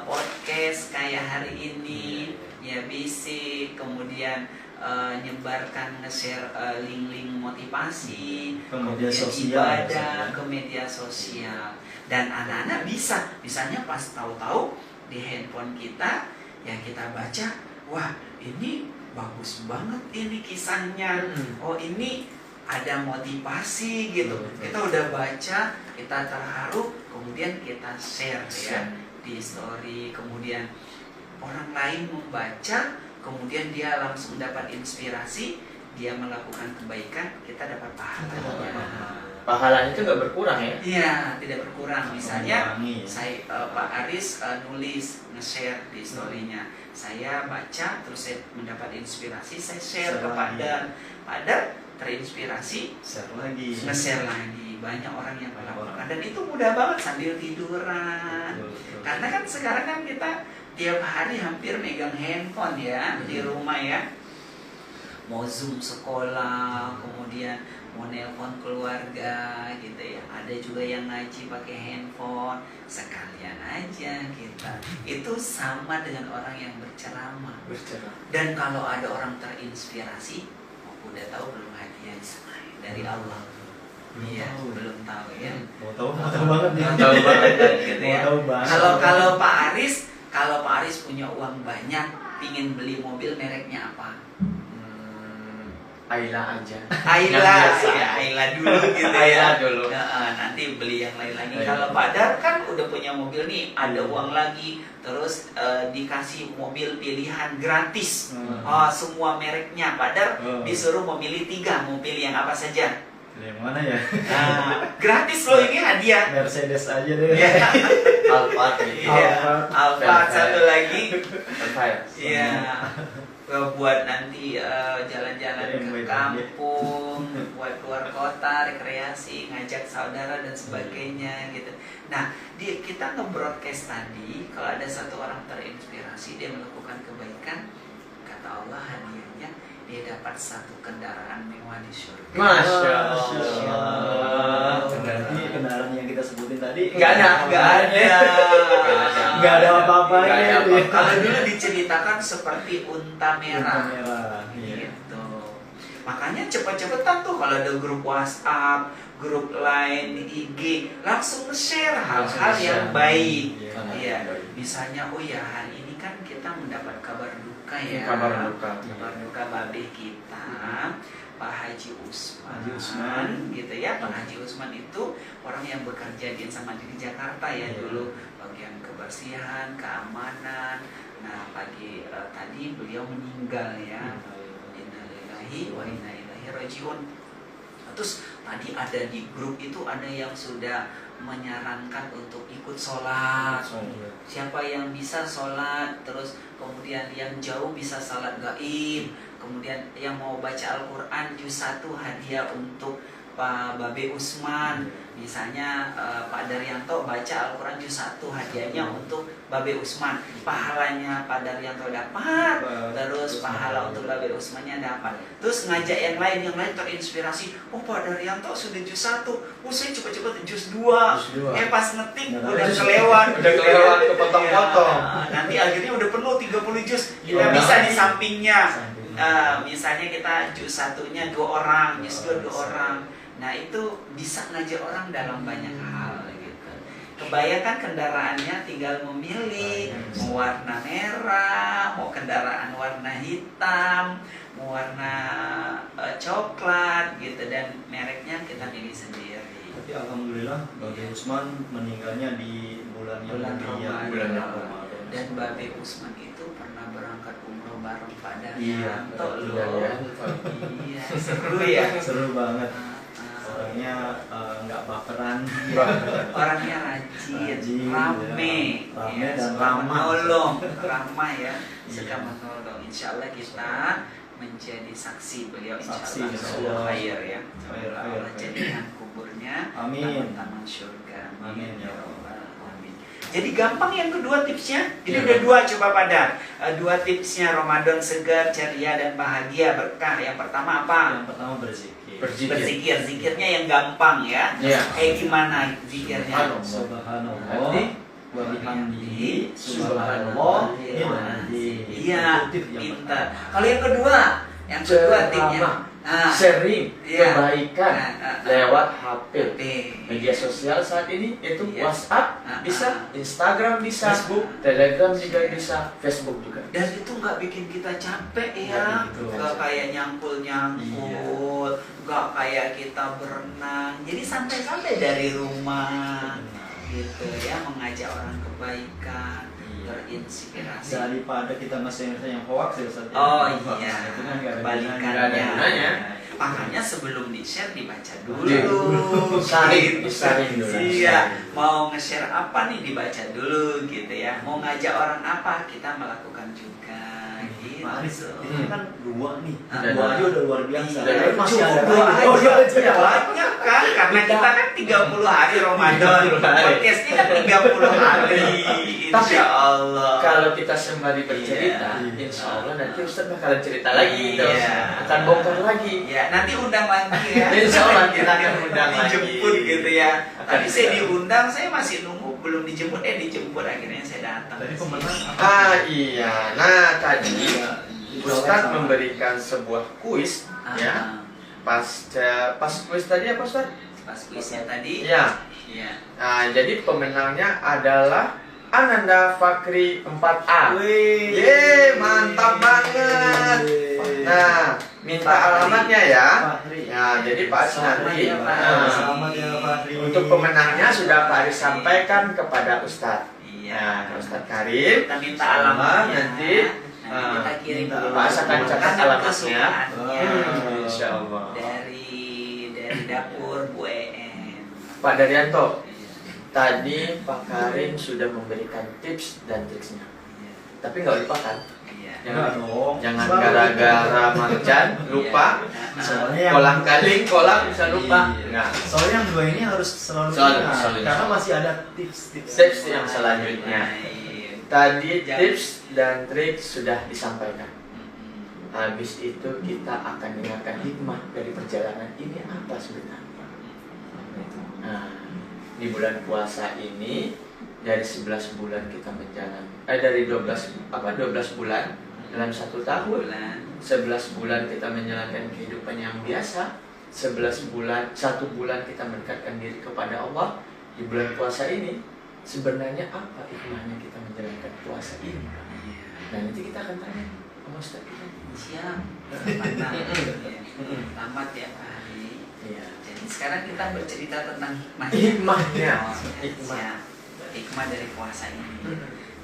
[SPEAKER 3] podcast kayak hari ini ya, bisik, kemudian nyebarkan, nge-share link-link motivasi
[SPEAKER 2] ke media
[SPEAKER 3] kemudian
[SPEAKER 2] sosial,
[SPEAKER 3] ibadah
[SPEAKER 2] ya.
[SPEAKER 3] ke media sosial. Dan anak-anak bisa misalnya pas tahu-tahu di handphone kita yang kita baca, wah ini bagus banget ini kisahnya, oh ini ada motivasi gitu. Kita udah baca, kita terharu, kemudian kita share ya di story, kemudian orang lain membaca, kemudian dia langsung dapat inspirasi, dia melakukan kebaikan, kita dapat pahalanya.
[SPEAKER 1] Pahalanya itu nggak berkurang ya?
[SPEAKER 3] Iya, tidak berkurang. Misalnya
[SPEAKER 2] Mengurangi.
[SPEAKER 3] saya Pak Aris nulis, nge-share di story-nya. Saya baca, terus saya mendapat inspirasi, saya share ke Pak Dan. Pak Dan terinspirasi,
[SPEAKER 2] share lagi,
[SPEAKER 3] nge-share lagi. Banyak orang yang melakukan, dan itu mudah banget sambil tiduran.
[SPEAKER 2] Betul.
[SPEAKER 3] Karena kan sekarang kan kita tiap hari hampir megang handphone ya di rumah ya. Mau Zoom sekolah, kemudian mau nelpon keluarga gitu ya. Ada juga yang ngaji pakai handphone. Sekalian aja kita. Itu sama dengan orang yang berceramah. Dan kalau ada orang terinspirasi, udah tahu belum hadiah dari Allah? Iya, belum tahu ya.
[SPEAKER 2] Mau tahu banget nih.
[SPEAKER 3] Tahu banget gitu ya.
[SPEAKER 2] Mau tahu banget.
[SPEAKER 3] Kalau Pak Aris punya uang banyak, pingin beli mobil, mereknya apa?
[SPEAKER 1] Ayla aja.
[SPEAKER 3] Ayla, ya Ayla dulu gitu ya.
[SPEAKER 1] Ayla dulu.
[SPEAKER 3] Nah, nanti beli yang lain lagi.
[SPEAKER 1] Ayla.
[SPEAKER 3] Kalau Pak Dar kan udah punya mobil nih, ada uang lagi, terus dikasih mobil pilihan gratis. Oh, semua mereknya. Pak Dar disuruh memilih 3, mau pilih yang apa saja?
[SPEAKER 2] Yang mana ya?
[SPEAKER 3] Nah, gratis loh, ini hadiah.
[SPEAKER 2] Mercedes aja deh.
[SPEAKER 1] Alphard.
[SPEAKER 3] Iya, Alphard satu lagi.
[SPEAKER 1] Alphard.
[SPEAKER 3] Iya. Buat nanti jalan-jalan ke
[SPEAKER 2] Iya,
[SPEAKER 3] kampung, buat keluar kota, rekreasi, ngajak saudara dan sebagainya gitu. Nah, kita nge-broadcast tadi, kalau ada 1 orang terinspirasi, dia melakukan kebaikan, kata Allah hadiahnya dia dapat 1 kendaraan mewah di surga.
[SPEAKER 1] Masya Allah.
[SPEAKER 2] Berarti kendaraan yang kita sebutin tadi
[SPEAKER 1] Nggak ada.
[SPEAKER 2] Nggak ada apa-apanya.
[SPEAKER 1] Nggak ada apa-apa.
[SPEAKER 3] Kalau dulu diceritakan seperti unta merah.
[SPEAKER 2] Iya.
[SPEAKER 3] Gitu. Makanya cepet-cepetan tuh kalau ada grup WhatsApp, grup Line, IG, langsung share hal-hal yang baik. Iya. Misalnya, oh ya hari ini kan kita mendapat kabar duka ya.
[SPEAKER 1] Kabar duka.
[SPEAKER 3] Kabar duka babeh kita, Pak Haji Usman,
[SPEAKER 2] Haji Usman.
[SPEAKER 3] gitu ya. Pak Haji Usman itu orang yang bekerja di Insan Mandiri Jakarta ya dulu, bagian kebersihan, keamanan. Nah pagi tadi beliau meninggal ya. Innalillahi wa inna ilaihi rajiun. Terus tadi ada di grup itu ada yang sudah menyarankan untuk ikut sholat. Siapa yang bisa sholat, terus kemudian yang jauh bisa sholat gaib, kemudian yang mau baca Al-Quran juz 1 hadiah untuk Pak Babe Usman. Misalnya Pak Daryanto baca Al-Quran juz 1 hadiahnya untuk Babe Usman. Pahalanya Pak Daryanto dapat, terus pahala untuk Babe Usmannya dapat. Terus ngajak yang lain terinspirasi. Oh, Pak Daryanto sudah juz 1, oh saya cepet-cepet juz 2. Pas ngetik udah kelewat.
[SPEAKER 1] kepotong-potong.
[SPEAKER 3] Nanti akhirnya udah penuh 30 juz. Kita bisa di sampingnya. Misalnya kita juz 1-nya 2 orang, juz 2 orang. Nah itu bisa ngajak orang dalam banyak hal gitu. Kebanyakan kendaraannya tinggal memilih mau warna merah, mau kendaraan warna hitam, mau warna coklat gitu, dan mereknya kita pilih sendiri.
[SPEAKER 2] Tapi alhamdulillah Babe Usman meninggalnya di bulan Ramadan.
[SPEAKER 3] Dan Babe Usman itu pernah berangkat umroh bareng Pak
[SPEAKER 2] Iya,
[SPEAKER 3] Daryanto loh.
[SPEAKER 2] iya.
[SPEAKER 3] Seru ya.
[SPEAKER 2] Seru banget. Orangnya nggak baperan,
[SPEAKER 3] orangnya rajin, rame
[SPEAKER 2] dan
[SPEAKER 3] suka
[SPEAKER 2] ramah.
[SPEAKER 3] menolong, ramah ya, suka
[SPEAKER 2] Iya.
[SPEAKER 3] menolong. Insya Allah kita menjadi saksi beliau, insya
[SPEAKER 2] Saksi,
[SPEAKER 3] Allah
[SPEAKER 2] insya
[SPEAKER 3] semoga
[SPEAKER 2] Allah.
[SPEAKER 3] khair ya.
[SPEAKER 2] Khair,
[SPEAKER 3] Allah
[SPEAKER 2] khair.
[SPEAKER 3] jadikan kuburnya
[SPEAKER 2] Amin.
[SPEAKER 3] taman surga.
[SPEAKER 2] Amin, ya
[SPEAKER 3] rabbal alamin. Jadi gampang yang kedua tipsnya. Jadi
[SPEAKER 1] Ya.
[SPEAKER 3] udah 2 coba pada 2 tipsnya Ramadan segar, ceria dan bahagia berkah. Yang pertama apa?
[SPEAKER 2] Yang pertama berzikir.
[SPEAKER 3] Berzikir, zikirnya yang gampang ya.
[SPEAKER 1] Iya.
[SPEAKER 3] Kayak gimana zikirnya?
[SPEAKER 2] Subhanallah wa bihamdihi subhanallah
[SPEAKER 3] Oh, iya, pintar. Kalau yang kedua tipnya,
[SPEAKER 1] Sharing
[SPEAKER 3] Iya.
[SPEAKER 1] kebaikan lewat HP.
[SPEAKER 3] HP.
[SPEAKER 1] Media sosial saat ini itu
[SPEAKER 3] Iya.
[SPEAKER 1] WhatsApp bisa, Instagram bisa,
[SPEAKER 2] Facebook.
[SPEAKER 1] Telegram juga bisa, Facebook juga.
[SPEAKER 3] Dan itu nggak bikin kita capek
[SPEAKER 2] Nggak
[SPEAKER 3] ya,
[SPEAKER 2] begitu.
[SPEAKER 3] nggak kayak nyangkul, nggak kayak kita berenang. Jadi santai-santai dari rumah, gitu ya, mengajak orang kebaikan, terinspirasi.
[SPEAKER 2] Daripada kita masih yang hoax ya Ustaz.
[SPEAKER 3] Oh
[SPEAKER 2] Hoax.
[SPEAKER 3] iya,
[SPEAKER 2] Itu kan nggak ada
[SPEAKER 3] kebalikannya.
[SPEAKER 2] gunanya.
[SPEAKER 1] Nggak ada gunanya.
[SPEAKER 3] Makanya sebelum di-share dibaca dulu.
[SPEAKER 1] Saring,
[SPEAKER 3] Gitu.
[SPEAKER 1] saring dulu.
[SPEAKER 3] Iya, mau nge-share apa nih dibaca dulu gitu ya. Mau ngajak orang apa kita melakukan juga gitu.
[SPEAKER 2] Pak Aris, ini kan 2 nih.
[SPEAKER 1] Dan
[SPEAKER 2] 2 aja udah luar biasa.
[SPEAKER 1] Dan
[SPEAKER 3] Iya,
[SPEAKER 2] masih
[SPEAKER 3] cukup
[SPEAKER 2] ada
[SPEAKER 3] 2
[SPEAKER 2] lagi.
[SPEAKER 3] aja.
[SPEAKER 2] Oh, 2 aja ya.
[SPEAKER 3] Banyak kan, karena kita kan 30 hari Ramadan.
[SPEAKER 1] 30 hari.
[SPEAKER 3] Podcastnya kan 30 hari.
[SPEAKER 1] Tapi
[SPEAKER 3] Insya Allah.
[SPEAKER 1] kalau kita sembari bercerita,
[SPEAKER 3] Iya.
[SPEAKER 1] insya Allah nanti Ustaz bakalan cerita lagi gitu.
[SPEAKER 3] Iya.
[SPEAKER 1] Akan bongkar lagi.
[SPEAKER 3] Ya, nanti undang lagi ya.
[SPEAKER 1] Insya Allah kita akan undang lagi.
[SPEAKER 3] Dijemput gitu ya.
[SPEAKER 1] Akan
[SPEAKER 3] Tadi saya
[SPEAKER 1] kita-
[SPEAKER 3] diundang, saya masih nunggu belum dijemput. Dijemput akhirnya saya datang.
[SPEAKER 2] Tadi pemenang apa?
[SPEAKER 1] Iya. Nah tadi
[SPEAKER 2] Iya.
[SPEAKER 1] Ustaz memberikan sebuah kuis ya. Pas kuis tadi apa Ustaz?
[SPEAKER 3] Pas kuisnya tadi.
[SPEAKER 1] Iya.
[SPEAKER 3] Iya.
[SPEAKER 1] Nah, jadi pemenangnya adalah Ananda Fakri 4A.
[SPEAKER 2] Wih.
[SPEAKER 1] Yeay, mantap banget. Nah, minta alamatnya ya.
[SPEAKER 2] Fahri.
[SPEAKER 1] Ya, jadi Pak Aris nanti.
[SPEAKER 3] Selamat ya, Pak.
[SPEAKER 1] Nah,
[SPEAKER 2] Selamat ya Fahri.
[SPEAKER 1] untuk pemenangnya sudah Pak Aris sampaikan kepada Ustadz.
[SPEAKER 3] Iya.
[SPEAKER 1] Nah, Ustadz Karim.
[SPEAKER 3] Kita minta alamatnya.
[SPEAKER 1] Nanti,
[SPEAKER 3] Nanti kita kirim
[SPEAKER 2] minta
[SPEAKER 3] dulu.
[SPEAKER 1] Pak Aris akan catat
[SPEAKER 3] Kan
[SPEAKER 1] alamatnya.
[SPEAKER 3] kesukaannya.
[SPEAKER 1] Insya Allah.
[SPEAKER 3] Dari dapur Bu En.
[SPEAKER 1] Pak Daryanto,
[SPEAKER 3] Iya.
[SPEAKER 1] tadi Pak Karim sudah memberikan tips dan triksnya.
[SPEAKER 3] Iya.
[SPEAKER 1] Tapi nggak lupakan.
[SPEAKER 3] Iya.
[SPEAKER 2] Enggak dong.
[SPEAKER 1] Jangan
[SPEAKER 2] Selalu
[SPEAKER 1] gara-gara marjan lupa.
[SPEAKER 3] Iya.
[SPEAKER 2] Soalnya yang
[SPEAKER 1] Kolang kaling, kolang bisa lupa.
[SPEAKER 2] Iya.
[SPEAKER 1] Nah,
[SPEAKER 2] Soalnya yang 2 ini harus selalu
[SPEAKER 1] Selalu,
[SPEAKER 2] ingat,
[SPEAKER 1] selalu.
[SPEAKER 2] karena masih ada tips-tips.
[SPEAKER 1] tips yang selanjutnya.
[SPEAKER 3] Iya.
[SPEAKER 1] Tadi
[SPEAKER 3] Jangan-
[SPEAKER 1] tips dan trik sudah disampaikan.
[SPEAKER 3] Mm-mm.
[SPEAKER 1] Habis itu kita akan dengarkan hikmah dari perjalanan ini apa sebenarnya. Nah, di bulan puasa ini dari 11 bulan kita menjalani dari 12 bulan dalam 1 tahun.
[SPEAKER 3] Bulan.
[SPEAKER 1] 11 bulan kita menjalankan kehidupan yang biasa. 11 bulan, 1 bulan kita mendekatkan diri kepada Allah. Di bulan puasa ini sebenarnya apa hikmahnya kita menjalankan puasa ini? Nah, nanti kita akan tanya sama Ustaz kita.
[SPEAKER 3] Siap. Tamat ya Pak Hari.
[SPEAKER 1] Iya.
[SPEAKER 3] Jadi sekarang kita bercerita tentang hikmah.
[SPEAKER 1] Hikmahnya.
[SPEAKER 3] Hikmah. Hikmah dari puasa ini.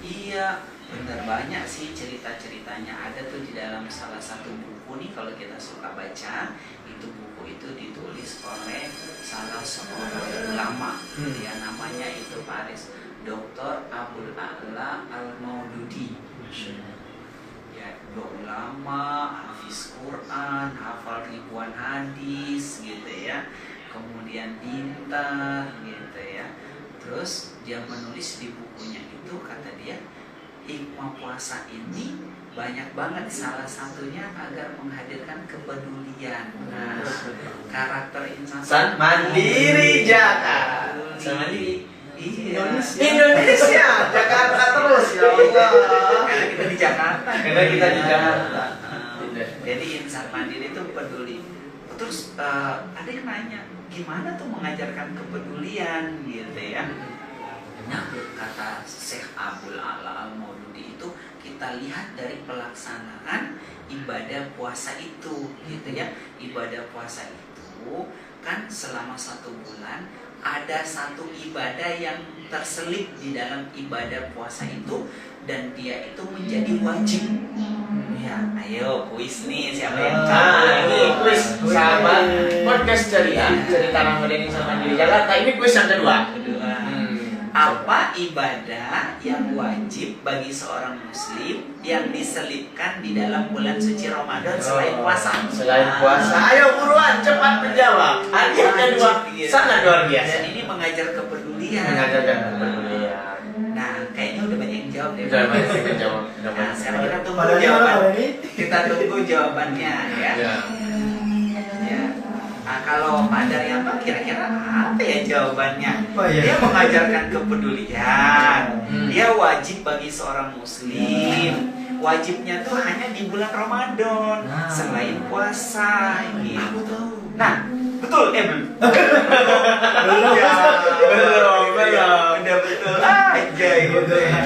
[SPEAKER 3] Iya, benar, banyak sih cerita-ceritanya. Ada tuh di dalam salah satu buku nih, kalau kita suka baca, itu buku itu ditulis oleh salah seorang ulama. Ya, namanya itu Paris, Dr. Abdul A'la Al-Maududi. Ya, dua ulama, hafiz Quran, hafal ribuan hadis gitu ya. Kemudian pintar gitu ya. Terus dia menulis di bukunya itu, kata dia, hikmah puasa ini banyak banget, salah satunya agar menghadirkan kepedulian. Nah, karakter insan
[SPEAKER 1] Mandiri Jakarta. Mandiri.
[SPEAKER 3] Iya.
[SPEAKER 1] Indonesia, Jakarta terus ya Allah.
[SPEAKER 3] Karena kita di Jakarta.
[SPEAKER 1] Karena kita di Jakarta.
[SPEAKER 3] Jadi insan mandiri itu peduli. Terus ada yang nanya, gimana tuh mengajarkan kepedulian gitu ya? Nah, kata Syekh Abdul A'la Al-Maududi itu, kita lihat dari pelaksanaan ibadah puasa itu gitu ya. Ibadah puasa itu kan selama 1 bulan ada satu ibadah yang terselip di dalam ibadah puasa itu, dan dia itu menjadi wajib. Ya, ayo kuis nih, siapa yang
[SPEAKER 1] Ini kuis sama podcast cerita Ramadan Insan Mandiri Jakarta. Ini kuis yang kedua.
[SPEAKER 3] Apa ibadah yang wajib bagi seorang muslim yang diselipkan di dalam bulan suci Ramadan selain puasa?
[SPEAKER 1] Selain puasa. Ayo buruan cepat menjawab. Hadiah kedua sangat luar biasa.
[SPEAKER 3] Dan ini mengajar kepedulian.
[SPEAKER 1] Mengajarkan kepedulian.
[SPEAKER 3] Nah, kayaknya udah banyak yang jawab deh.
[SPEAKER 1] Udah banyak yang jawab.
[SPEAKER 3] Nah, sekarang kita tunggu
[SPEAKER 2] Padahal
[SPEAKER 3] jawaban.
[SPEAKER 2] mana ini?
[SPEAKER 3] Kita tunggu jawabannya ya.
[SPEAKER 1] Ya.
[SPEAKER 3] Ya. Nah, kalau Pak Daryanto kira-kira apa ya jawabannya?
[SPEAKER 2] Apa ya?
[SPEAKER 3] Dia mengajarkan kepedulian. Dia wajib bagi seorang muslim. Wajibnya tuh hanya di bulan Ramadan, selain puasa gitu. Nah, betul belum? Ya,
[SPEAKER 1] Belum.
[SPEAKER 3] Udah betul aja gitu ya.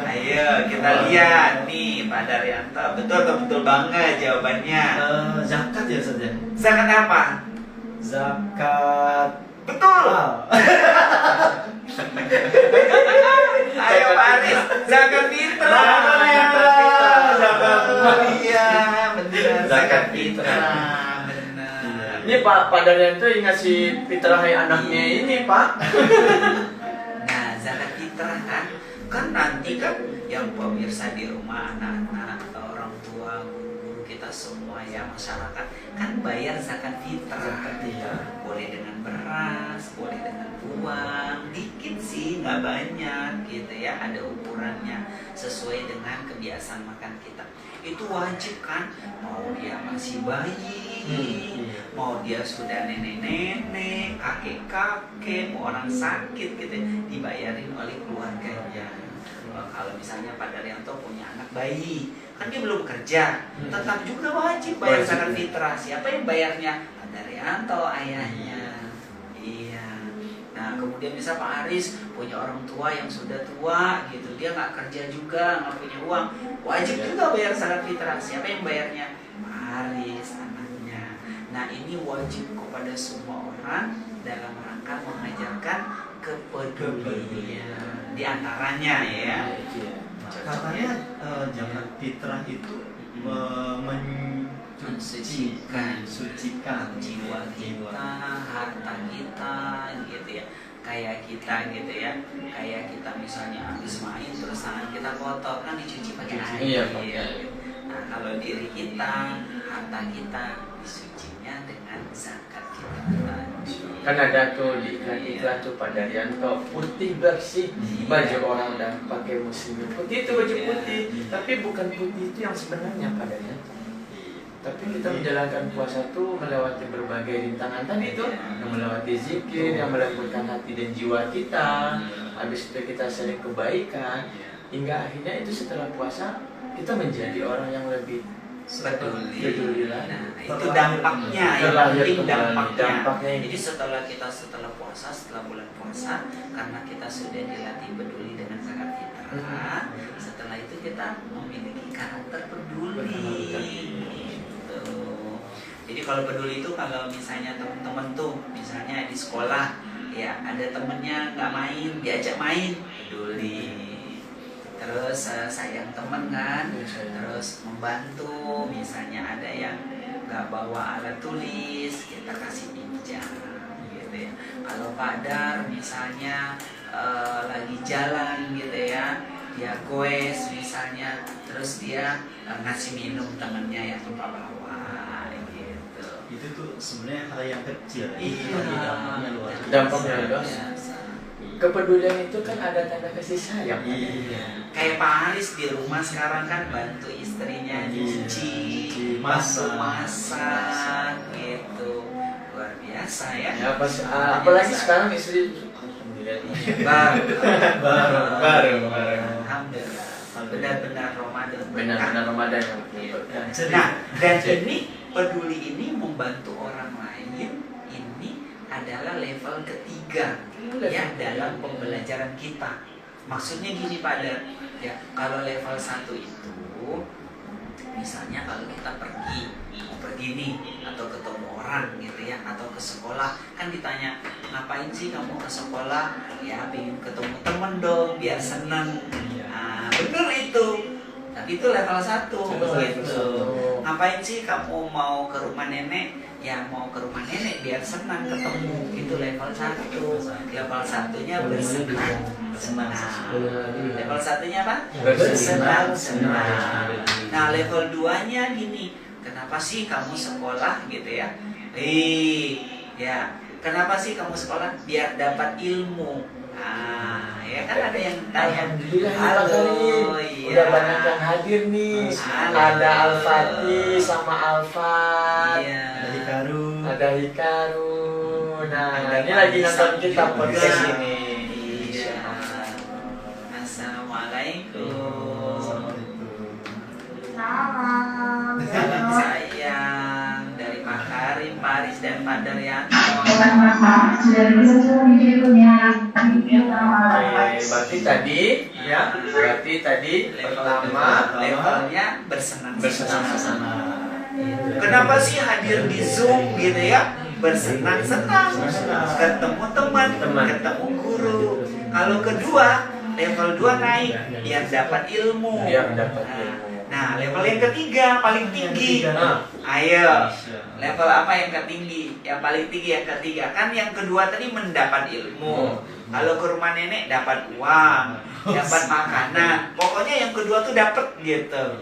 [SPEAKER 3] Ayo kita lihat nih Pak Daryanto, betul banget jawabannya.
[SPEAKER 2] Zakat ya saja.
[SPEAKER 3] Zakat apa?
[SPEAKER 2] Zakat.
[SPEAKER 3] Betul. Ayo Pak Aris, zakat fitrah.
[SPEAKER 1] Zakat fitrah.
[SPEAKER 3] Iya, benar.
[SPEAKER 1] Zakat
[SPEAKER 3] fitrah. Benar.
[SPEAKER 1] Ini Pak Daryanto yang ngasih fitrah anaknya ini Pak.
[SPEAKER 3] Nah, zakat fitrah kan nanti kan yang pemirsa di rumah, anak-anak atau orang tua, guru kita semua ya, masyarakat kan bayar zakat fitrah. Boleh dengan beras, boleh dengan uang, dikit sih, nggak banyak gitu ya, ada ukurannya sesuai dengan kebiasaan makan kita. Itu wajib kan, mau dia masih bayi, mau dia sudah nenek-nenek, kakek-kakek, mau orang sakit gitu, dibayarin oleh keluarganya. Kalau misalnya Pak Daryanto punya anak bayi, kan dia belum kerja, tetap juga wajib bayar zakat fitrah. Siapa yang bayarnya? Pak Daryanto, ayahnya. Iya. Nah, kemudian bisa Pak Aris punya orang tua yang sudah tua gitu, dia nggak kerja juga, nggak punya uang, wajib juga bayar zakat fitrah. Siapa yang bayarnya? Pak Aris, anaknya. Nah, ini wajib kepada semua orang dalam rangka mengajarkan kepedulian. Di antaranya ya.
[SPEAKER 2] Katanya zakat fitrah itu
[SPEAKER 3] mensucikan jiwa
[SPEAKER 2] jiwa.
[SPEAKER 3] kita, harta kita gitu ya. Kayak kita gitu ya. Kayak kita misalnya habis main terus tangan kita kotor, kan dicuci pakai air.
[SPEAKER 1] Iya, pakai.
[SPEAKER 3] Nah, kalau diri kita, harta kita disucinya dengan zakat kita.
[SPEAKER 1] Kan ada tuh di iklan tuh Pak Daryanto, putih bersih, baju orang udah pakai muslim putih, itu baju putih, tapi bukan putih itu yang sebenarnya Pak Daryanto. Tapi kita menjalankan puasa tuh melewati berbagai rintangan tadi tuh, yang melewati zikir, yang melembutkan hati dan jiwa kita. Habis itu kita sering kebaikan, hingga akhirnya itu setelah puasa kita menjadi orang yang lebih peduli.
[SPEAKER 3] Nah, itu dampaknya, yang penting dampaknya. Jadi setelah puasa, setelah bulan puasa, karena kita sudah dilatih peduli dengan zakat fitrah, setelah itu kita memiliki karakter peduli. Gitu. Jadi kalau peduli itu kalau misalnya teman-teman tuh, misalnya di sekolah, ya ada temennya nggak main, diajak main, peduli. terus sayang temen kan, terus membantu, misalnya ada yang nggak bawa alat tulis, kita kasih pinjam gitu ya. Kalau Padar misalnya lagi jalan gitu ya, dia goes misalnya, terus dia ngasih minum temennya yang lupa bawa gitu.
[SPEAKER 2] Itu tuh sebenarnya hal yang kecil.
[SPEAKER 3] Iya,
[SPEAKER 2] Tapi dampaknya luar biasa.
[SPEAKER 1] Dampaknya luar biasa. Kepedulian itu kan ada tanda kasih sayang.
[SPEAKER 2] Iya.
[SPEAKER 3] Kayak Pak Haris di rumah sekarang kan bantu istrinya nyuci, masak gitu, luar biasa ya.
[SPEAKER 1] Ya pas apalagi sekarang istri baru.
[SPEAKER 3] Alhamdulillah. Benar-benar Ramadan.
[SPEAKER 1] Benar-benar Ramadan yang
[SPEAKER 3] Nah, dan ini peduli ini membantu orang lain, ini adalah level ketiga ya dalam pembelajaran kita. Maksudnya gini pada ya, kalau level 1 itu misalnya kalau kita pergi nih atau ketemu orang gitu ya, atau ke sekolah kan ditanya ngapain sih kamu ke sekolah, ya pengen ketemu temen dong biar seneng. Nah, bener itu, tapi itu level 1 gitu. Ngapain sih kamu mau ke rumah nenek, ya mau ke rumah nenek biar senang ketemu, itu level 1. Level 1-nya bersenang. Level 1-nya apa? Bersenang. Nah, level 2-nya gini, kenapa sih kamu sekolah gitu ya? Ya, kenapa sih kamu sekolah? Biar dapat ilmu. Nah, ya kan ada yang tanya.
[SPEAKER 1] Alhamdulillah
[SPEAKER 3] Halo,
[SPEAKER 1] iya. Udah banyak yang hadir nih.
[SPEAKER 3] Halo.
[SPEAKER 1] Ada Al-Fatih sama Alfat.
[SPEAKER 3] Iya.
[SPEAKER 1] Ada Hikaru. Nah,
[SPEAKER 3] Ada
[SPEAKER 1] ini lagi
[SPEAKER 3] Pak
[SPEAKER 1] nonton
[SPEAKER 3] Isam
[SPEAKER 1] kita
[SPEAKER 3] juga.
[SPEAKER 1] podcast ini.
[SPEAKER 3] Iya. Assalamualaikum.
[SPEAKER 4] Salam.
[SPEAKER 3] Sayang dari Pak Karim, Paris dan Pak Daryanto.
[SPEAKER 1] Oke, berarti tadi pertama
[SPEAKER 3] levelnya bersenang-senang.
[SPEAKER 2] Kenapa
[SPEAKER 3] Kenapa sih hadir di Zoom gitu ya? Bersenang-senang, ketemu teman, ketemu guru. Kalau kedua, level 2 naik biar dapat ilmu. Nah, level yang ketiga paling tinggi. Ayo, level apa yang ketinggi? Yang paling tinggi yang ketiga. Kan yang kedua tadi mendapat ilmu. Kalau ke rumah nenek dapat uang, dapat makanan. Pokoknya yang kedua tuh dapat gitu.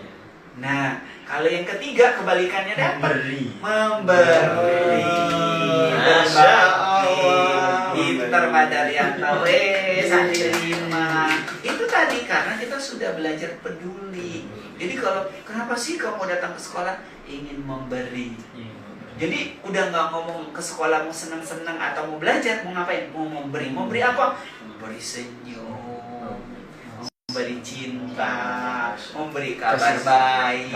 [SPEAKER 3] Nah, kalau yang ketiga kebalikannya dapat memberi.
[SPEAKER 1] Masya Allah.
[SPEAKER 3] Pintar Padar yang tahu terima. Itu tadi karena kita sudah belajar peduli. Jadi kalau kenapa sih kamu datang ke sekolah ingin memberi? Jadi udah nggak ngomong ke sekolah mau senang-senang atau mau belajar, mau ngapain? Mau memberi. Memberi apa? Memberi senyum, memberi cinta, memberi kabar baik,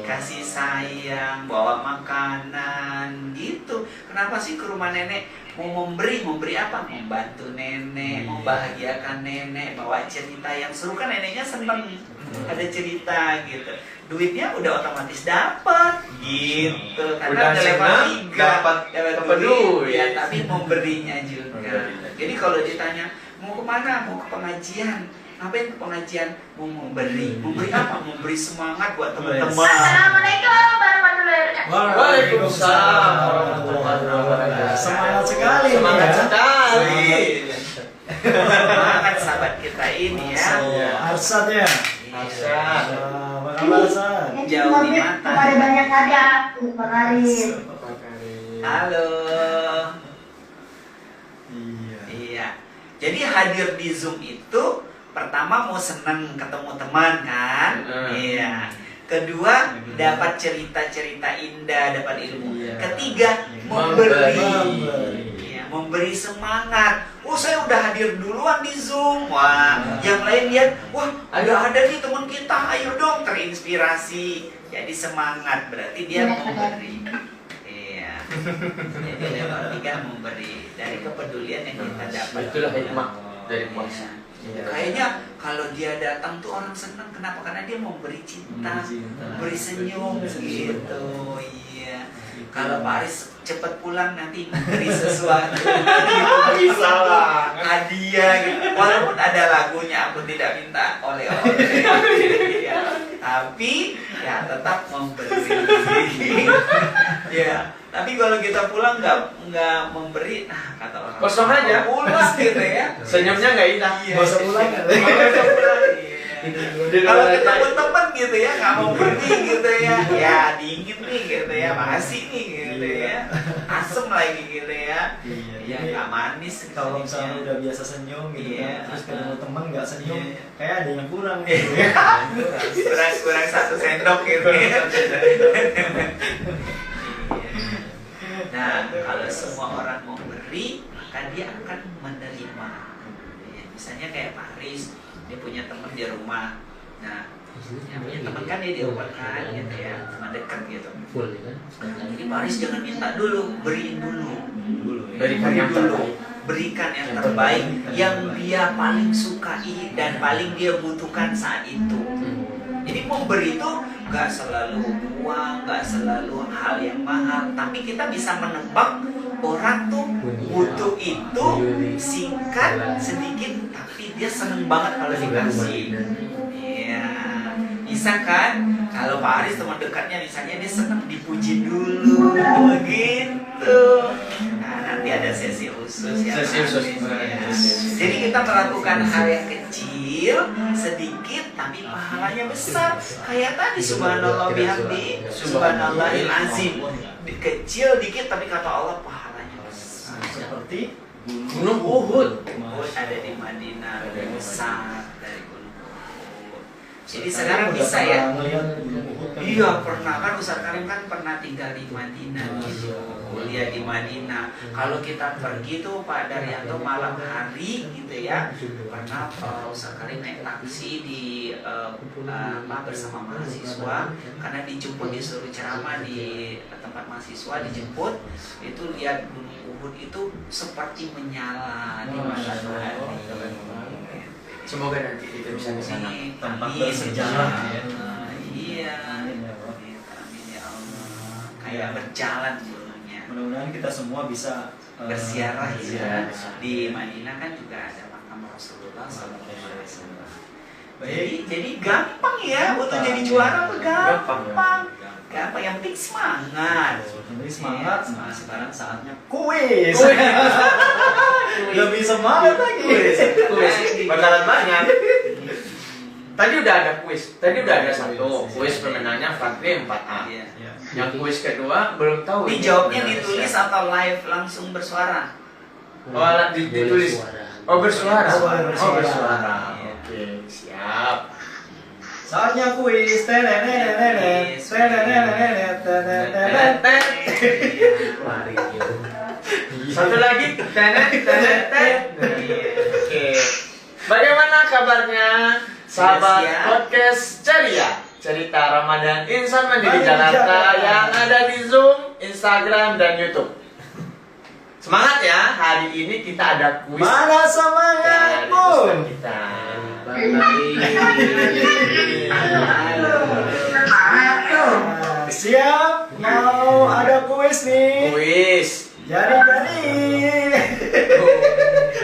[SPEAKER 3] kasih sayang, bawa makanan, gitu. Kenapa sih ke rumah nenek mau memberi? Memberi apa? Membantu nenek, membahagiakan nenek, bawa cerita yang seru, kan neneknya seneng ada cerita gitu. Duitnya udah otomatis dapat gitu, karena
[SPEAKER 1] Udah
[SPEAKER 3] ada level
[SPEAKER 1] senang,
[SPEAKER 3] 3
[SPEAKER 1] dapat peduli.
[SPEAKER 3] ya, tapi memberinya juga. Jadi kalau ditanya mau kemana, mau ke pengajian, ngapain ke pengajian? Mau memberi. Memberi apa? Memberi semangat buat teman-teman.
[SPEAKER 4] Assalamualaikum warahmatullahi wabarakatuh.
[SPEAKER 1] Waalaikumsalam warahmatullahi wabarakatuh.
[SPEAKER 2] Semangat sekali.
[SPEAKER 1] Semangat
[SPEAKER 2] ya.
[SPEAKER 1] sekali.
[SPEAKER 3] Semangat sahabat kita ini ya.
[SPEAKER 2] Arsad ya.
[SPEAKER 1] Arsad.
[SPEAKER 2] Apa kabar Arsad?
[SPEAKER 3] Jauh di mata.
[SPEAKER 4] Kepada banyak hadiah, Pak Karim.
[SPEAKER 3] Halo.
[SPEAKER 2] Iya.
[SPEAKER 3] Iya. Jadi hadir di Zoom itu pertama mau seneng ketemu teman kan? Iya. Kedua, dapat cerita-cerita indah, dapat ilmu.
[SPEAKER 1] Iya.
[SPEAKER 3] Ketiga, memberi.
[SPEAKER 2] Memberi.
[SPEAKER 3] Iya, memberi semangat. Oh, saya udah hadir duluan di Zoom. Wah, yang lain lihat, wah, ada nih teman kita. Ayo dong, terinspirasi. Jadi semangat, berarti dia memberi. Iya. Jadi level 3 memberi dari kepedulian yang kita dapat.
[SPEAKER 1] Itulah hikmah dari puasa.
[SPEAKER 3] Iya. Kayaknya kalau dia datang tuh orang senang. Kenapa? Karena dia memberi cinta, memberi senyum gitu. Iya. Kalau Pak Aris cepat pulang nanti beri sesuatu.
[SPEAKER 1] Bisa lah.
[SPEAKER 3] Hadiah gitu. Walaupun ada lagunya aku tidak minta oleh-oleh. Ya. Tapi ya tetap memberi. Ya. Tapi kalau kita pulang nggak memberi, nah kata orang
[SPEAKER 1] Kosong aja.
[SPEAKER 3] pulang gitu ya.
[SPEAKER 1] Senyumnya nggak hilang.
[SPEAKER 3] Iya.
[SPEAKER 2] Nggak usah pulang.
[SPEAKER 3] Nggak usah pulang. Iya.
[SPEAKER 1] Di
[SPEAKER 3] Kalau
[SPEAKER 1] luar
[SPEAKER 3] ketemu
[SPEAKER 1] aja.
[SPEAKER 3] temen gitu ya nggak mau pergi gitu ya, ya dingin nih gitu ya, masih nih gitu ya, asem lagi gitu ya,
[SPEAKER 2] Iya,
[SPEAKER 3] ya
[SPEAKER 2] jadi
[SPEAKER 3] nggak manis.
[SPEAKER 2] kalau misalnya
[SPEAKER 3] senyumnya.
[SPEAKER 2] udah biasa senyum gitu
[SPEAKER 3] Iya.
[SPEAKER 2] kan, terus ketemu teman nggak senyum,
[SPEAKER 3] Iya.
[SPEAKER 2] kayak ada yang kurang gitu ya.
[SPEAKER 3] kurang 1 sendok gitu ya. Nah, kalau semua orang mau beri, maka dia akan menerima. Ya, misalnya kayak Pak Aris, dia punya teman di rumah. Nah, yang punya teman kan dia di rumah kan, gitu ya, teman dekat gitu.
[SPEAKER 5] Full kan?
[SPEAKER 3] Jadi Pak Aris jangan minta dulu, beriin dulu.
[SPEAKER 1] Berikan yang terbaik.
[SPEAKER 3] Berikan yang terbaik, yang dia paling sukai dan paling dia butuhkan saat itu. Jadi memberi itu nggak selalu uang, nggak selalu hal yang mahal, tapi kita bisa menebak orang tuh butuh itu singkat, sedikit, tapi dia seneng banget kalau dikasih. Iya, bisa kan? Kalau Pak Aris teman dekatnya misalnya dia seneng dipuji dulu, gitu. Nah, nanti ada sesi khusus ya.
[SPEAKER 1] Sesi khusus.
[SPEAKER 3] Ya. Jadi kita melakukan hal yang kecil, sedikit, tapi pahalanya besar. Kayak tadi subhanallah bihamdi, subhanallahil azim. Kecil dikit tapi kata Allah pahalanya besar.
[SPEAKER 2] Seperti
[SPEAKER 1] Gunung Uhud.
[SPEAKER 3] Uhud ada di Madinah, lebih besar dari Gunung Uhud. Jadi
[SPEAKER 2] Saya
[SPEAKER 3] sekarang
[SPEAKER 2] udah
[SPEAKER 3] bisa
[SPEAKER 2] pernah
[SPEAKER 3] ya.
[SPEAKER 2] ngeliat Gunung Uhud kan.
[SPEAKER 3] Iya pernah kan, Ustaz Karim kan pernah tinggal di Madinah gitu, kuliah di Madinah. Kalau kita pergi tuh Pak Daryanto malam hari gitu ya, pernah Ustaz Karim naik taksi di bersama mahasiswa, karena dijemput disuruh ceramah di tempat mahasiswa, dijemput itu lihat Gunung Uhud itu seperti menyala di malam hari.
[SPEAKER 1] Semoga nanti kita bisa ke sana.
[SPEAKER 2] Tempat
[SPEAKER 3] Amin.
[SPEAKER 2] bersejarah ya.
[SPEAKER 3] Iya.
[SPEAKER 2] Amin ya Allah.
[SPEAKER 3] Amin ya Allah. Kayak berjalan dulunya.
[SPEAKER 2] Mudah-mudahan kita semua bisa
[SPEAKER 3] Bersiarah
[SPEAKER 1] Iya.
[SPEAKER 3] ya. Di Madinah kan juga ada makam Rasulullah SAW.
[SPEAKER 2] Baik.
[SPEAKER 3] Jadi gampang ya untuk jadi juara tuh
[SPEAKER 1] Gampang.
[SPEAKER 3] gampang. Gampang, yang penting semangat.
[SPEAKER 2] Jadi semangat.
[SPEAKER 3] Iya,
[SPEAKER 2] Nah,
[SPEAKER 3] semangat.
[SPEAKER 2] sekarang saatnya kuis.
[SPEAKER 1] Kuis.
[SPEAKER 2] Lebih semangat lagi.
[SPEAKER 1] Kuis. Bakalan banyak. Tadi udah ada kuis. Tadi udah ada satu. Kuis pemenangnya Fatri 4A.
[SPEAKER 3] Iya.
[SPEAKER 2] Ya.
[SPEAKER 1] Yang kuis kedua belum tahu. ini
[SPEAKER 3] Dijawabnya
[SPEAKER 1] benar
[SPEAKER 3] ditulis
[SPEAKER 1] siapa.
[SPEAKER 3] atau live langsung bersuara?
[SPEAKER 1] Oh, ditulis. Oh, bersuara.
[SPEAKER 2] Oh,
[SPEAKER 1] Oh,
[SPEAKER 2] bersuara.
[SPEAKER 1] bersuara.
[SPEAKER 3] Iya.
[SPEAKER 1] Oke, siap.
[SPEAKER 2] Saatnya kuis. Tenenenenet. Tenenenenet. Tenenenenet.
[SPEAKER 5] Lari gitu.
[SPEAKER 1] Satu lagi. Tenet, tenet, tenet. Oke. Bagaimana kabarnya sahabat
[SPEAKER 3] Siap.
[SPEAKER 1] podcast Ceria? Cerita Ramadan Insan Mandiri
[SPEAKER 2] Mandiri
[SPEAKER 1] Jakarta
[SPEAKER 2] Jakarta.
[SPEAKER 1] yang ada di Zoom, Instagram, dan YouTube. Semangat ya, hari ini kita ada kuis
[SPEAKER 2] Mana
[SPEAKER 1] dari
[SPEAKER 2] semangatmu?
[SPEAKER 1] Ustaz kita.
[SPEAKER 2] Siap? Mau ada kuis nih.
[SPEAKER 1] Kuis.
[SPEAKER 2] Jadi.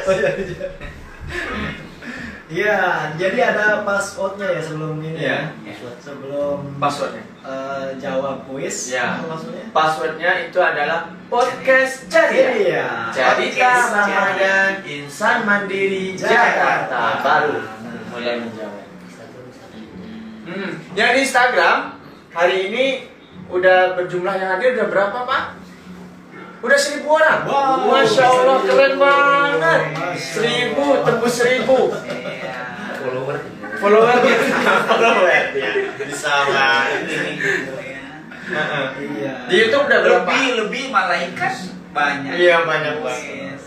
[SPEAKER 2] Oh, jadi. Iya, jadi ada passwordnya ya sebelum ini
[SPEAKER 1] Iya.
[SPEAKER 2] ya. Sebelum
[SPEAKER 1] Passwordnya.
[SPEAKER 2] jawab kuis.
[SPEAKER 1] Ya.
[SPEAKER 2] Apa maksudnya?
[SPEAKER 1] Passwordnya itu adalah podcast Ceria.
[SPEAKER 2] Iya.
[SPEAKER 1] Cerita
[SPEAKER 3] Podcast
[SPEAKER 1] Ramadan Insan Mandiri Jakarta baru mulai menjawab. Yang di Instagram hari ini udah berjumlah yang hadir udah berapa Pak? Udah 1.000 orang.
[SPEAKER 2] Wow.
[SPEAKER 1] Masya Allah keren banget.
[SPEAKER 2] Masya
[SPEAKER 1] 1.000 tembus 1.000.
[SPEAKER 3] Iya.
[SPEAKER 5] Follower.
[SPEAKER 1] Follower. Bisa banget.
[SPEAKER 2] Iya.
[SPEAKER 1] Di YouTube udah berapa?
[SPEAKER 3] Lebih malaikat banyak.
[SPEAKER 1] Iya banyak banget.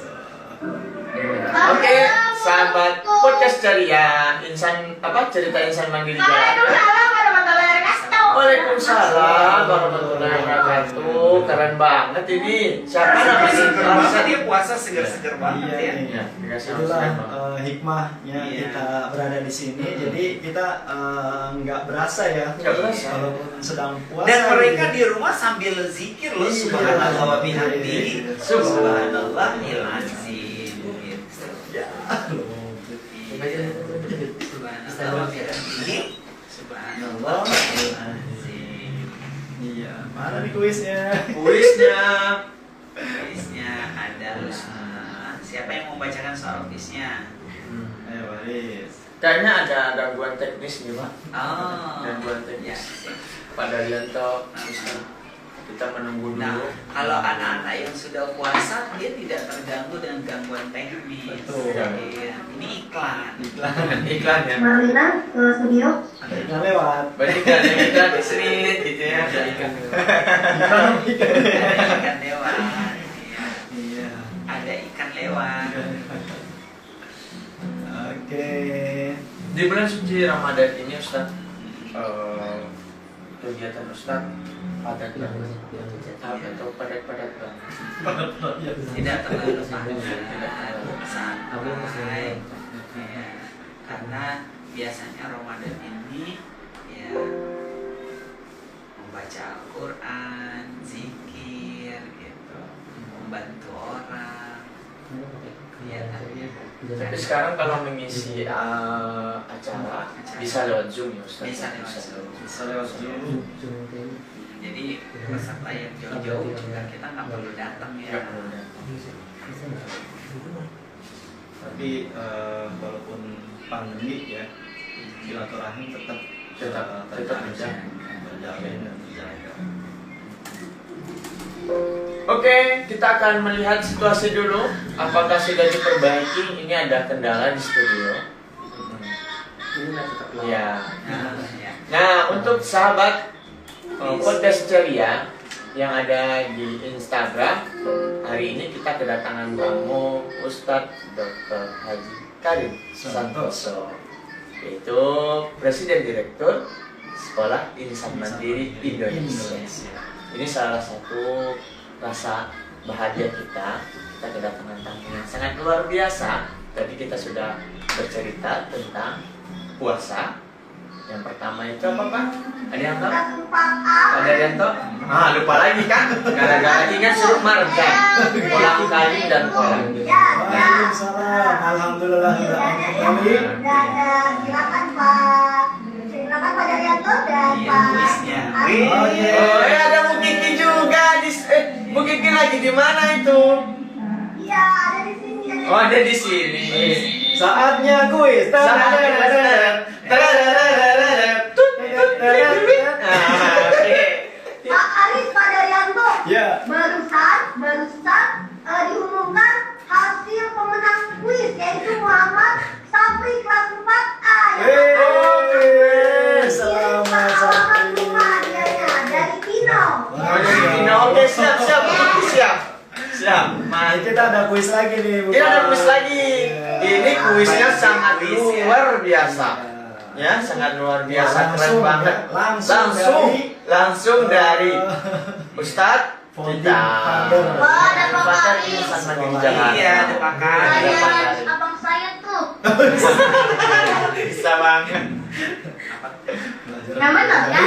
[SPEAKER 1] Oke, sahabat podcast Ceria, insan apa cerita insan mandiri Jakarta.
[SPEAKER 4] Waalaikumsalam warahmatullahi wabarakatuh.
[SPEAKER 1] Waalaikumsalam warahmatullahi wabarakatuh. Keren banget ini. Siapa namanya?
[SPEAKER 3] Masa dia puasa seger-seger banget ya.
[SPEAKER 2] Iya.
[SPEAKER 1] Dikasih
[SPEAKER 2] Itulah
[SPEAKER 1] oksigen.
[SPEAKER 2] hikmahnya
[SPEAKER 3] Iya.
[SPEAKER 2] kita berada di sini. Jadi kita nggak berasa ya,
[SPEAKER 1] Nggak berasa.
[SPEAKER 2] walaupun sedang puasa.
[SPEAKER 3] Dan mereka
[SPEAKER 2] gitu.
[SPEAKER 3] di rumah sambil zikir loh,
[SPEAKER 2] Iya.
[SPEAKER 3] subhanallah wa bihamdihi, subhanallahil azim. Gitu.
[SPEAKER 2] Ya.
[SPEAKER 3] Subhanallah wa bihamdihi, subhanallahil azim.
[SPEAKER 2] Iya. Mana nih kuisnya?
[SPEAKER 1] Kuisnya.
[SPEAKER 3] Kuisnya adalah siapa yang membacakan soal kuisnya?
[SPEAKER 2] Ayo Baris.
[SPEAKER 1] Kayaknya ada gangguan teknis nih Pak.
[SPEAKER 3] Oh,
[SPEAKER 1] Gangguan
[SPEAKER 3] ya.
[SPEAKER 1] teknis. Pak Daryanto, Ustaz. Kita menunggu dulu.
[SPEAKER 3] Nah, kalau anak-anak yang sudah puasa dia tidak terganggu dengan gangguan teknis.
[SPEAKER 2] Betul.
[SPEAKER 3] Iya. Ini iklan.
[SPEAKER 1] Iklan ya.
[SPEAKER 4] Marlina ke studio.
[SPEAKER 2] Ada iklan lewat.
[SPEAKER 1] Berarti kan ada iklan di sini gitu ya. Ada ikan.
[SPEAKER 3] Ada ikan lewat. Iya.
[SPEAKER 2] Iya.
[SPEAKER 3] Ada ikan lewat.
[SPEAKER 2] Oke.
[SPEAKER 1] Di bulan suci Ramadan ini Ustaz, kegiatan Ustaz padat banget. Atau padat-padat banget.
[SPEAKER 3] Tidak terlalu padat, santai. Ya. Karena biasanya Ramadan ini ya membaca Al-Quran, zikir gitu, membantu orang. Kelihatannya.
[SPEAKER 1] Tapi sekarang kalau mengisi acara bisa lewat Zoom ya Ustaz.
[SPEAKER 3] Bisa lewat Zoom.
[SPEAKER 2] Bisa lewat Zoom.
[SPEAKER 3] Jadi peserta yang jauh-jauh juga kita nggak perlu datang ya.
[SPEAKER 1] Nggak perlu datang.
[SPEAKER 2] Tapi walaupun pandemi ya, silaturahim tetap
[SPEAKER 1] Tetap berjalan.
[SPEAKER 2] berjalan dan terjaga.
[SPEAKER 1] Oke, kita akan melihat situasi dulu. Apakah sudah diperbaiki? Ini ada kendala di studio. Ya.
[SPEAKER 3] Nah, ya.
[SPEAKER 1] Nah, untuk sahabat podcast ceria yang ada di Instagram, hari ini kita kedatangan tamu Ustadz Dr. Haji Karim Santoso, yaitu Presiden Direktur Sekolah Insan Mandiri Indonesia. Ini salah satu rasa bahagia kita kedatangan tamu yang sangat luar biasa. Tadi kita sudah bercerita tentang puasa. Yang pertama itu apa Pak? Ada yang tahu? Ada yang tahu? Lupa lagi kan? Gara-gara ingat suruh marjan, ulang kali dan kolang.
[SPEAKER 2] Waalaikumsalam. Alhamdulillah kembali.
[SPEAKER 4] Silakan Pak. Silakan Pak Daryanto dan
[SPEAKER 3] Iya,
[SPEAKER 4] Pak
[SPEAKER 3] kuisnya.
[SPEAKER 4] Ari.
[SPEAKER 1] Oh, ada Bu Kiki juga di Bu Kiki lagi di mana itu?
[SPEAKER 4] Iya, ada di sini.
[SPEAKER 1] Oh, ada di sini.
[SPEAKER 2] Saatnya kuis.
[SPEAKER 4] Pak Aris Pak Daryanto.
[SPEAKER 2] Ya.
[SPEAKER 4] Barusan diumumkan hasil pemenang kuis yaitu Muhammad Sapri kelas 4A.
[SPEAKER 2] Selamat Sapri.
[SPEAKER 4] Hadiahnya dari Pino.
[SPEAKER 1] Oke, siap. Siap.
[SPEAKER 2] Nah, kita ada kuis lagi nih.
[SPEAKER 1] Ini ada kuis lagi. Ini kuisnya sangat luar biasa. Ya, sangat luar biasa, keren
[SPEAKER 2] Langsung,
[SPEAKER 1] banget.
[SPEAKER 2] ya,
[SPEAKER 1] Langsung dari Ustadz
[SPEAKER 2] Founding
[SPEAKER 1] kita.
[SPEAKER 2] Father.
[SPEAKER 4] Wah, ada Pak
[SPEAKER 1] Father
[SPEAKER 4] Aris.
[SPEAKER 1] Insan Mandiri Jakarta.
[SPEAKER 3] Iya, ada Pak Aris.
[SPEAKER 1] Ada Pak
[SPEAKER 4] Saya
[SPEAKER 1] Aris.
[SPEAKER 4] abang saya tuh.
[SPEAKER 1] Bisa banget.
[SPEAKER 4] Yang benar ya?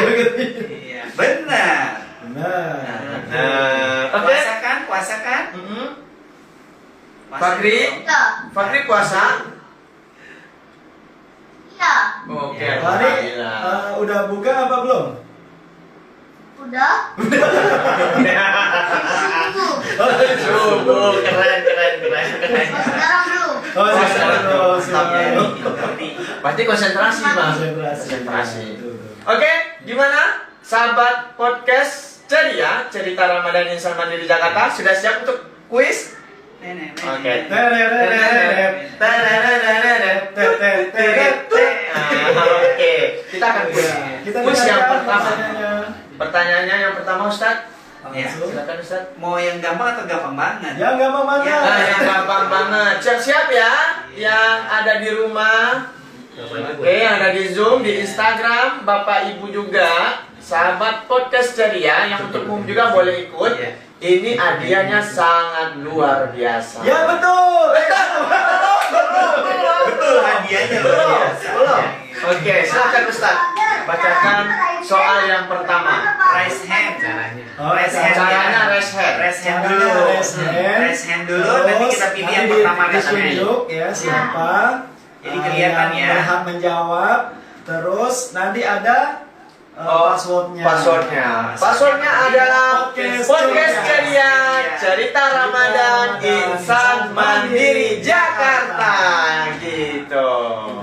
[SPEAKER 3] Iya, benar.
[SPEAKER 2] Benar.
[SPEAKER 1] Oke.
[SPEAKER 3] Puasa kan? Puasa
[SPEAKER 1] Fakri?
[SPEAKER 3] dong.
[SPEAKER 4] Iya.
[SPEAKER 1] Fakri puasa?
[SPEAKER 4] Iya.
[SPEAKER 1] Oke,
[SPEAKER 3] Ya.
[SPEAKER 2] Hari
[SPEAKER 1] alhamdulillah.
[SPEAKER 2] udah buka apa belum?
[SPEAKER 4] Udah.
[SPEAKER 1] Subuh, keren.
[SPEAKER 4] Sekarang belum.
[SPEAKER 2] Oh, sekarang belum.
[SPEAKER 1] Pasti konsentrasi, Bang. Konsentrasi. Oke, gimana sahabat podcast ceria cerita Ramadan Insan Mandiri Jakarta sudah siap untuk kuis?
[SPEAKER 3] Nenek.
[SPEAKER 1] Oke. Oke, kita akan kuis. Kuis yang pertama. Pertanyaannya yang pertama Ustaz.
[SPEAKER 3] Ya.
[SPEAKER 1] Silakan Ustaz.
[SPEAKER 3] Mau yang gampang atau gampang banget?
[SPEAKER 2] Ya nggak mau mana?
[SPEAKER 1] Nah, yang gampang banget. Siap-siap ya, yang ada di rumah. Oke, yang ada di Zoom, di Instagram, Bapak Ibu juga. sahabat podcast ceria yang untuk umum juga boleh ikut.
[SPEAKER 5] Iya.
[SPEAKER 1] Ini hadiahnya sangat luar biasa.
[SPEAKER 2] Ya betul.
[SPEAKER 3] Betul, hadiahnya luar biasa.
[SPEAKER 1] Belum. Oke, silakan Ustaz. Bacakan soal yang pertama.
[SPEAKER 3] Raise hand.
[SPEAKER 5] Caranya.
[SPEAKER 3] Raise hand.
[SPEAKER 1] Caranya raise hand.
[SPEAKER 3] Raise hand dulu.
[SPEAKER 2] Raise hand.
[SPEAKER 3] Raise hand dulu. Nanti kita pilih yang pertama katanya.
[SPEAKER 2] Ditunjuk ya siapa.
[SPEAKER 3] Jadi kelihatan
[SPEAKER 2] yang
[SPEAKER 3] ya.
[SPEAKER 2] berhak menjawab. Terus nanti ada passwordnya.
[SPEAKER 1] Passwordnya adalah podcast ceria cerita Ramadan Insan Mandiri Jakarta. Gitu.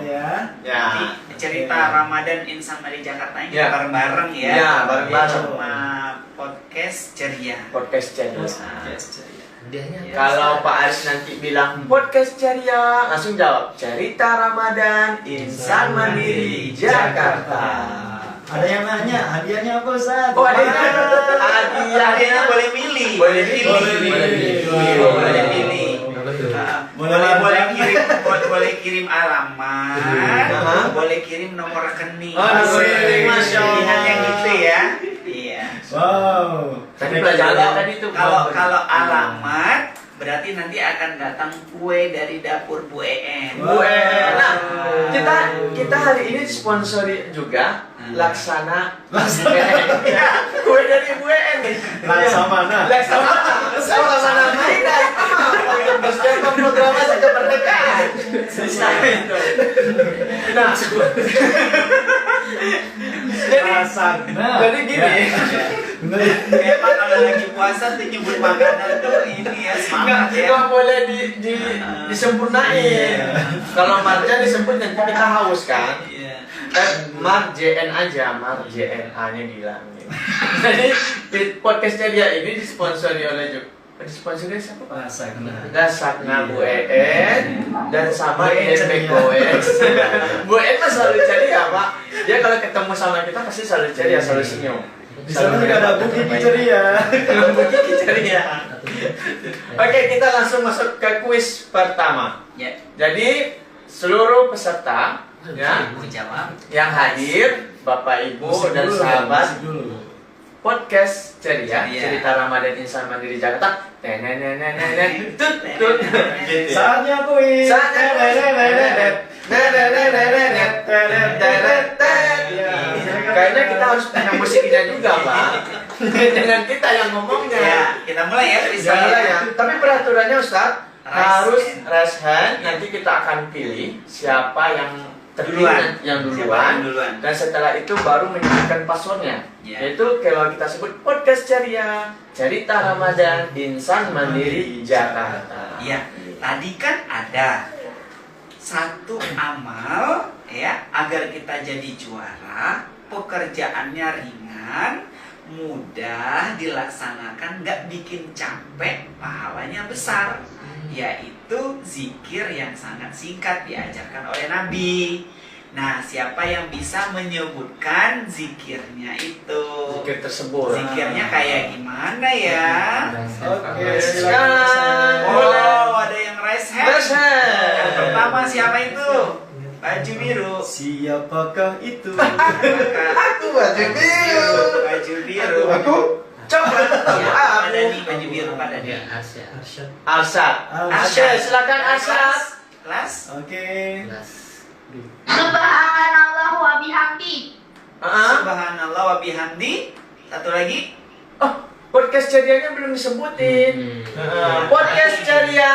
[SPEAKER 2] Ya.
[SPEAKER 1] Ya.
[SPEAKER 3] Nanti cerita Ramadan Insan Mandiri Jakarta ini
[SPEAKER 1] Ya.
[SPEAKER 3] bareng-bareng ya.
[SPEAKER 1] Ya, bareng-bareng.
[SPEAKER 3] Sama podcast ceria.
[SPEAKER 1] Podcast ceria.
[SPEAKER 5] Hadiahnya apa?
[SPEAKER 1] Kalau Pak Aris nanti bilang podcast ceria, langsung jawab cerita Ramadan Insan Mandiri Jakarta.
[SPEAKER 2] Ada yang nanya hadiahnya apa Ustaz?
[SPEAKER 1] Oh, hadiahnya
[SPEAKER 3] boleh milih.
[SPEAKER 1] Boleh pilih.
[SPEAKER 3] Boleh pilih.
[SPEAKER 5] Apa tuh?
[SPEAKER 3] Boleh kirim alamat,
[SPEAKER 1] Aha.
[SPEAKER 3] boleh kirim nomor rekening.
[SPEAKER 1] Oh, nomor rekening, Masya Allah.
[SPEAKER 3] Pilihan yang gitu ya. Iya.
[SPEAKER 2] Wow.
[SPEAKER 1] Tadi pelajaran tadi itu.
[SPEAKER 3] Kalau alamat berarti nanti akan datang kue dari dapur Bu En.
[SPEAKER 1] Bu En. Nah, kita hari ini disponsori juga Laksana. Kue dari Bu En nih.
[SPEAKER 2] Laksamana.
[SPEAKER 1] Laksana Maida. Untuk proklamasi kemerdekaan. Nah, jadi gini.
[SPEAKER 3] Memang kalau lagi puasa tuh nyebut makanan tuh ini ya semangat ya.
[SPEAKER 1] Nggak boleh disempurnain. Kalau Marja disebut nanti kita haus kan.
[SPEAKER 3] Iya.
[SPEAKER 1] Mar JN aja, Mar JNA-nya bilangin. Jadi podcastnya dia ini disponsori oleh disponsori siapa Pak? Dasakna Bu En dan sama INB Goes. Bu En mah selalu ceria Pak. Dia kalau ketemu sama kita pasti selalu ceria, selalu senyum.
[SPEAKER 2] Di sana juga ada Bukit ceria.
[SPEAKER 1] Bukit ceria. Oke, kita langsung masuk ke kuis pertama.
[SPEAKER 3] Ya.
[SPEAKER 1] Jadi seluruh peserta ya
[SPEAKER 3] Mau jawab.
[SPEAKER 1] yang hadir, Bapak Ibu dan sahabat podcast ceria cerita Ramadan Insan Mandiri Jakarta. Tut gitu.
[SPEAKER 2] Saatnya kuis.
[SPEAKER 1] Kayaknya kita harus punya musiknya juga, Pak. Dengan kita yang ngomongnya.
[SPEAKER 3] Ya, kita mulai ya
[SPEAKER 1] Jangan
[SPEAKER 3] kuisnya.
[SPEAKER 1] ya. Tapi peraturannya Ustaz
[SPEAKER 3] Raise
[SPEAKER 1] harus
[SPEAKER 3] hand.
[SPEAKER 1] raise hand. Nanti kita akan pilih siapa yang terpilih yang
[SPEAKER 3] Siapa yang
[SPEAKER 1] duluan. Dan setelah itu baru menyebutkan passwordnya.
[SPEAKER 3] Ya.
[SPEAKER 1] Yaitu kalau kita sebut podcast ceria cerita Ramadan Insan Mandiri Jakarta.
[SPEAKER 3] Iya, tadi kan ada satu amal ya agar kita jadi juara, pekerjaannya ringan, mudah dilaksanakan, nggak bikin capek, pahalanya besar, yaitu zikir yang sangat singkat diajarkan oleh Nabi. Nah, siapa yang bisa menyebutkan zikirnya itu?
[SPEAKER 1] Zikir tersebut.
[SPEAKER 3] Zikirnya kayak gimana ya?
[SPEAKER 2] Oke,
[SPEAKER 1] silakan.
[SPEAKER 3] Oh, ada yang raise hand.
[SPEAKER 1] Raise hand.
[SPEAKER 3] Yang pertama siapa itu? Baju biru.
[SPEAKER 2] Siapakah itu?
[SPEAKER 1] Aku baju biru.
[SPEAKER 3] Baju biru.
[SPEAKER 1] Aku coklat.
[SPEAKER 3] Siapa ada nih baju biru pada dia?
[SPEAKER 1] Arsyad. Arsyad, silakan Arsyad.
[SPEAKER 3] Kelas.
[SPEAKER 2] Oke.
[SPEAKER 4] Subhanallah wa bihamdi.
[SPEAKER 3] Subhanallah wa bihamdi. Satu lagi.
[SPEAKER 1] Oh, podcast cerianya belum disebutin. Podcast ceria.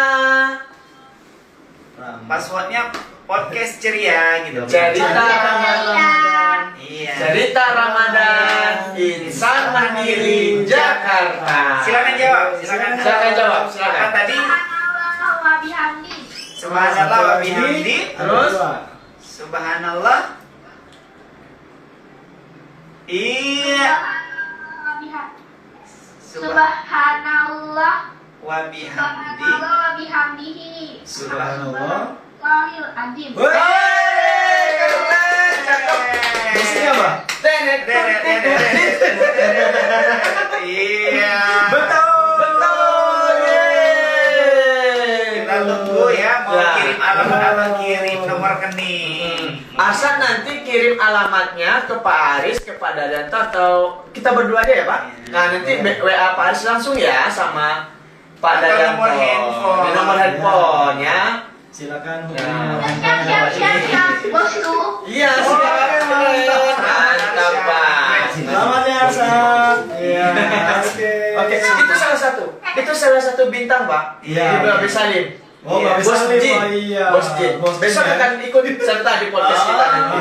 [SPEAKER 3] Passwordnya podcast ceria gitu.
[SPEAKER 1] Cerita Ramadan.
[SPEAKER 3] Iya.
[SPEAKER 1] Cerita Ramadan Insan Mandiri Jakarta.
[SPEAKER 3] Silakan jawab. Silakan jawab.
[SPEAKER 1] Silakan.
[SPEAKER 3] Apa tadi?
[SPEAKER 4] Subhanallah wa bihamdi.
[SPEAKER 3] Subhanallah wa bihamdi.
[SPEAKER 1] Terus?
[SPEAKER 3] Subhanallah. Iya.
[SPEAKER 4] Subhanallah
[SPEAKER 3] Wa bihamdi.
[SPEAKER 4] Subhanallah wa bihamdihi.
[SPEAKER 2] Subhanallah.
[SPEAKER 4] Allahil azim.
[SPEAKER 1] Wey, keren, cakep.
[SPEAKER 2] Musiknya apa?
[SPEAKER 3] Iya.
[SPEAKER 1] Betul. Yeay.
[SPEAKER 3] Kita tunggu ya mau
[SPEAKER 1] Ya.
[SPEAKER 3] kirim alamat atau kirim nomor rekening.
[SPEAKER 1] Arsyad nanti kirim kirim alamatnya ke Pak Aris, ke Pak Dadanto, atau kita berdua aja ya Pak? Nah nanti WA Pak Aris langsung ya sama Pak
[SPEAKER 3] Atau
[SPEAKER 1] Dadanto.
[SPEAKER 3] nomor handphone.
[SPEAKER 1] Di nomor handphone ya.
[SPEAKER 2] Silakan
[SPEAKER 1] Nah.
[SPEAKER 4] Siap, bosku.
[SPEAKER 1] Iya, mantap Pak.
[SPEAKER 2] Selamat ya Sat. Iya.
[SPEAKER 1] Oke, itu salah satu. Itu salah satu bintang Pak.
[SPEAKER 2] Iya.
[SPEAKER 1] Di Babe Salim.
[SPEAKER 2] Oh,
[SPEAKER 3] Iya.
[SPEAKER 2] Babe
[SPEAKER 1] Bos
[SPEAKER 2] Salim.
[SPEAKER 1] Jin.
[SPEAKER 2] Oh, iya.
[SPEAKER 1] Bos Jin.
[SPEAKER 2] Bos Jin,
[SPEAKER 1] Besok
[SPEAKER 2] ya.
[SPEAKER 1] akan ikut serta di podcast kita nanti.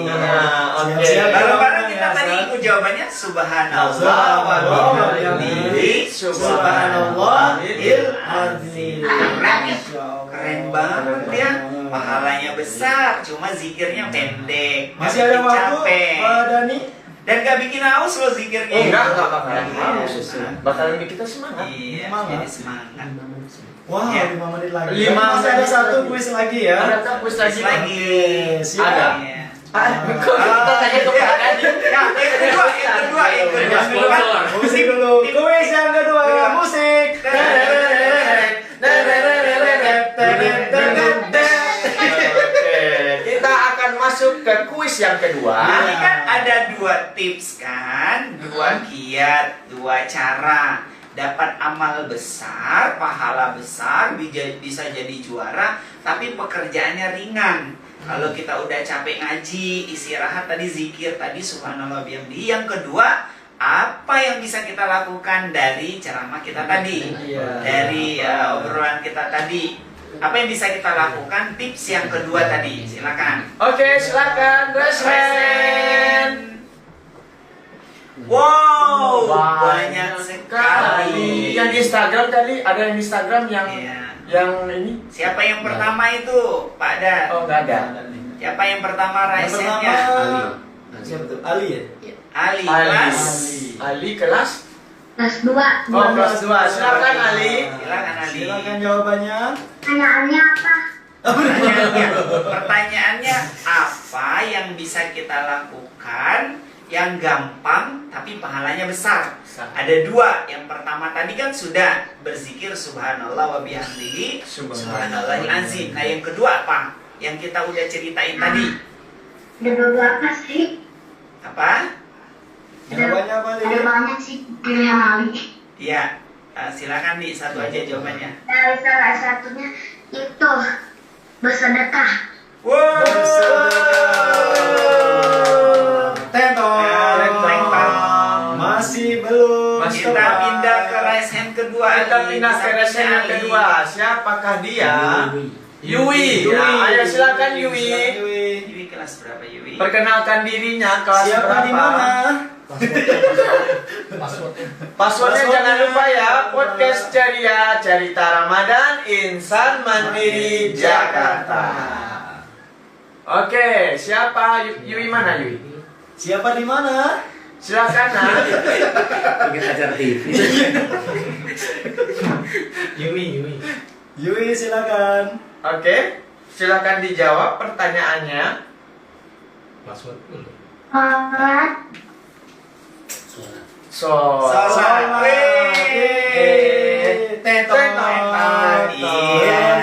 [SPEAKER 1] Nah, oke.
[SPEAKER 2] Siap-siap.
[SPEAKER 3] Bareng-bareng kita
[SPEAKER 2] Ya,
[SPEAKER 3] tadi
[SPEAKER 2] Sat.
[SPEAKER 3] ikut jawabannya subhanallah
[SPEAKER 2] Subhanallah
[SPEAKER 3] wa
[SPEAKER 2] wa
[SPEAKER 3] bihamdihi
[SPEAKER 2] Subhanallahil azim.
[SPEAKER 3] Keren banget ya. Pahalanya besar, cuma zikirnya pendek.
[SPEAKER 2] Masih
[SPEAKER 3] nggak
[SPEAKER 2] ada
[SPEAKER 3] bikin
[SPEAKER 2] waktu,
[SPEAKER 3] capek.
[SPEAKER 2] Pak Dani?
[SPEAKER 3] Dan gak bikin haus loh zikirnya.
[SPEAKER 1] Oh, enggak bakalan
[SPEAKER 3] Iya.
[SPEAKER 1] haus. Bakalan bikin kita semangat.
[SPEAKER 3] Iya,
[SPEAKER 2] Semangat.
[SPEAKER 3] jadi semangat.
[SPEAKER 2] Wah,
[SPEAKER 3] Ya.
[SPEAKER 2] 5 menit lagi.
[SPEAKER 1] 5
[SPEAKER 2] Masih ada
[SPEAKER 1] menit
[SPEAKER 2] satu
[SPEAKER 1] lagi.
[SPEAKER 2] kuis lagi ya.
[SPEAKER 1] Ada kuis lagi.
[SPEAKER 3] Lagi.
[SPEAKER 2] Siap.
[SPEAKER 1] Ada.
[SPEAKER 3] Iya.
[SPEAKER 1] Kok kita tanya ke Pak Dani?
[SPEAKER 3] Ya, yang kedua.
[SPEAKER 5] Sponsor.
[SPEAKER 2] Musik dulu. Kuis yang kedua. Musik.
[SPEAKER 1] Oke, kita akan masuk ke kuis yang kedua.
[SPEAKER 3] Ini kan ada 2 tips kan, 2 kiat, 2 cara dapat amal besar, pahala besar, bisa jadi juara, tapi pekerjaannya ringan. Kalau kita udah capek ngaji, istirahat tadi zikir tadi subhanallah bihamdihi. Yang kedua, apa yang bisa kita lakukan dari ceramah kita tadi, dari obrolan kita tadi? Apa yang bisa kita lakukan? Tips yang kedua tadi, silakan.
[SPEAKER 1] Oke, silakan raise hand.
[SPEAKER 3] Wow, banyak sekali.
[SPEAKER 1] Yang di Instagram tadi ada yang di Instagram yang
[SPEAKER 3] Iya.
[SPEAKER 1] yang ini.
[SPEAKER 3] Siapa yang pertama itu, Pak Dan?
[SPEAKER 1] Oh, enggak ada.
[SPEAKER 3] Siapa yang pertama
[SPEAKER 2] Yang
[SPEAKER 3] raise
[SPEAKER 2] pertama
[SPEAKER 3] hand-nya?
[SPEAKER 2] siapa tuh? Ali ya?
[SPEAKER 3] Ali,
[SPEAKER 1] Ali.
[SPEAKER 3] kelas.
[SPEAKER 1] Ali kelas.
[SPEAKER 4] Kelas 2.
[SPEAKER 1] Oh, kelas 2. Silakan Ali.
[SPEAKER 3] Silakan Ali.
[SPEAKER 2] Silakan jawabannya.
[SPEAKER 4] Pertanyaannya apa?
[SPEAKER 3] Pertanyaannya apa yang bisa kita lakukan yang gampang tapi pahalanya besar? Ada 2. Yang pertama tadi kan sudah berzikir subhanallah wa bihamdihi subhanallahil azim. Nah, yang kedua apa? Yang kita udah ceritain tadi.
[SPEAKER 4] Ada beberapa sih.
[SPEAKER 3] Apa?
[SPEAKER 2] Jawabannya apa
[SPEAKER 4] Ada
[SPEAKER 2] Ali?
[SPEAKER 4] banyak sih pilihan Ali.
[SPEAKER 3] Iya. Silakan di satu aja jawabannya.
[SPEAKER 4] Dari salah satunya itu bersedekah.
[SPEAKER 3] Wow.
[SPEAKER 2] Tentong. Masih belum.
[SPEAKER 1] Masih
[SPEAKER 3] Kita
[SPEAKER 2] tepat.
[SPEAKER 3] pindah ke raise hand kedua.
[SPEAKER 1] Kita
[SPEAKER 3] Ali.
[SPEAKER 1] pindah ke raise hand yang
[SPEAKER 3] Ali.
[SPEAKER 1] kedua. Siapakah dia? Yui.
[SPEAKER 2] Yui.
[SPEAKER 1] Nah, ayo silakan Yui.
[SPEAKER 2] Silakan, Yui.
[SPEAKER 3] Yui kelas berapa Yui?
[SPEAKER 1] Perkenalkan dirinya kelas
[SPEAKER 2] Siapa
[SPEAKER 1] berapa?
[SPEAKER 2] di mana?
[SPEAKER 1] Passwordnya jangan lupa ya. Podcast Ceria Cerita Ramadan Insan Mandiri Jakarta. Oke, siapa Yui mana Yui?
[SPEAKER 2] Siapa di mana?
[SPEAKER 1] Silakan Nah.
[SPEAKER 5] Bikin acara TV.
[SPEAKER 2] Yui silakan.
[SPEAKER 1] Oke, silakan dijawab pertanyaannya.
[SPEAKER 5] Password dulu.
[SPEAKER 4] Sholat.
[SPEAKER 3] Sholat.
[SPEAKER 2] Wih. Tentong.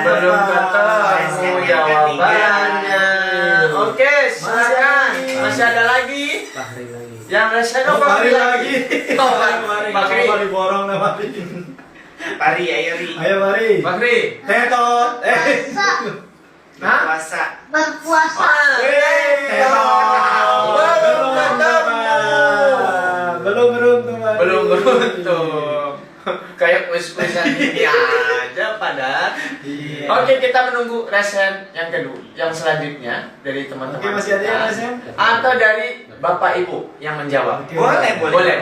[SPEAKER 1] Belum ketemu jawabannya. Oke, silakan. Masih ada lagi?
[SPEAKER 5] Fahri lagi.
[SPEAKER 1] Yang resen
[SPEAKER 2] Oh, Fahri lagi.
[SPEAKER 1] Oh,
[SPEAKER 2] Mari,
[SPEAKER 1] Bakri.
[SPEAKER 2] Mari borong nih, Mari.
[SPEAKER 3] Pari, ayo Ri.
[SPEAKER 2] Ayo mari.
[SPEAKER 1] Bakri.
[SPEAKER 2] Tetot.
[SPEAKER 4] Puasa.
[SPEAKER 1] Hah?
[SPEAKER 3] Puasa.
[SPEAKER 4] Berpuasa.
[SPEAKER 2] Belum beruntung. Mari.
[SPEAKER 1] Belum beruntung. Kayak kuis-kuisan ini aja pada.
[SPEAKER 2] Iya.
[SPEAKER 1] Oke, kita menunggu resen yang kedua, yang selanjutnya dari teman-teman.
[SPEAKER 2] Oke, masih ada yang
[SPEAKER 1] kita.
[SPEAKER 2] resen?
[SPEAKER 1] Atau dari Bapak Ibu yang menjawab.
[SPEAKER 2] Oke.
[SPEAKER 1] Boleh.
[SPEAKER 2] Boleh.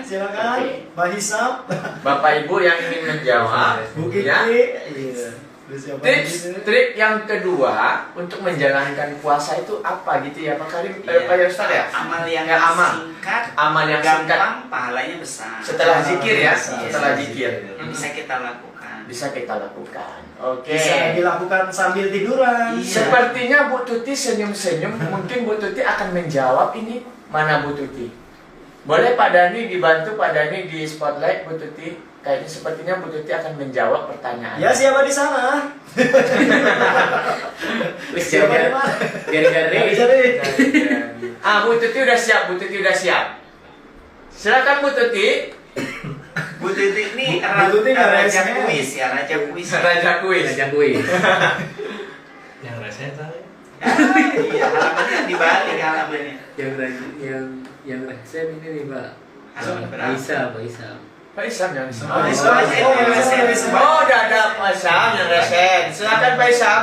[SPEAKER 2] Silakan.
[SPEAKER 1] Oke.
[SPEAKER 2] Mbak Hisap.
[SPEAKER 1] Bapak Ibu yang ingin menjawab,
[SPEAKER 2] Bu Kiki.
[SPEAKER 1] ya.
[SPEAKER 2] Iya. Terus siapa lagi?
[SPEAKER 1] Trik yang kedua untuk menjalankan puasa itu apa gitu ya Pak Karim? Pak Ustaz ya?
[SPEAKER 3] Amal yang
[SPEAKER 1] Ya, amal.
[SPEAKER 3] singkat,
[SPEAKER 1] Amal yang singkat
[SPEAKER 3] gampang, pahalanya besar.
[SPEAKER 1] setelah zikir ya,
[SPEAKER 2] Iya,
[SPEAKER 1] setelah zikir.
[SPEAKER 3] Yang bisa kita lakukan.
[SPEAKER 1] Bisa kita lakukan. Oke.
[SPEAKER 2] Bisa dilakukan sambil tiduran.
[SPEAKER 3] Iya.
[SPEAKER 1] Sepertinya Bu Tuti senyum-senyum. Mungkin Bu Tuti akan menjawab ini. Mana Bu Tuti? Boleh Pak Dani dibantu Pak Dani di spotlight Bu Tuti. kayaknya sepertinya Bu Tuti akan menjawab pertanyaan.
[SPEAKER 2] Ya, siapa di sana?
[SPEAKER 5] Wis
[SPEAKER 2] Siapa di
[SPEAKER 5] gara-gara
[SPEAKER 2] mana?
[SPEAKER 5] gara-gara
[SPEAKER 2] Cari.
[SPEAKER 1] Ah, Bu Tuti udah siap, Bu Tuti udah siap. Silakan Bu Tuti.
[SPEAKER 3] Bu Tuti ini
[SPEAKER 2] Bu Tuti nggak
[SPEAKER 3] raja
[SPEAKER 2] resmen.
[SPEAKER 3] kuis ya, raja kuis.
[SPEAKER 1] Raja kuis.
[SPEAKER 5] Raja kuis. Yang rasanya tahu.
[SPEAKER 3] Iya, halamannya dibalik halamannya.
[SPEAKER 5] Yang resen ini nih Pak.
[SPEAKER 3] Halaman berapa?
[SPEAKER 5] Pak Isam.
[SPEAKER 1] Pak Isam yang
[SPEAKER 2] Oh, Isam.
[SPEAKER 1] Oh, udah ada Pak Isam yang resen. Silakan Pak Isam.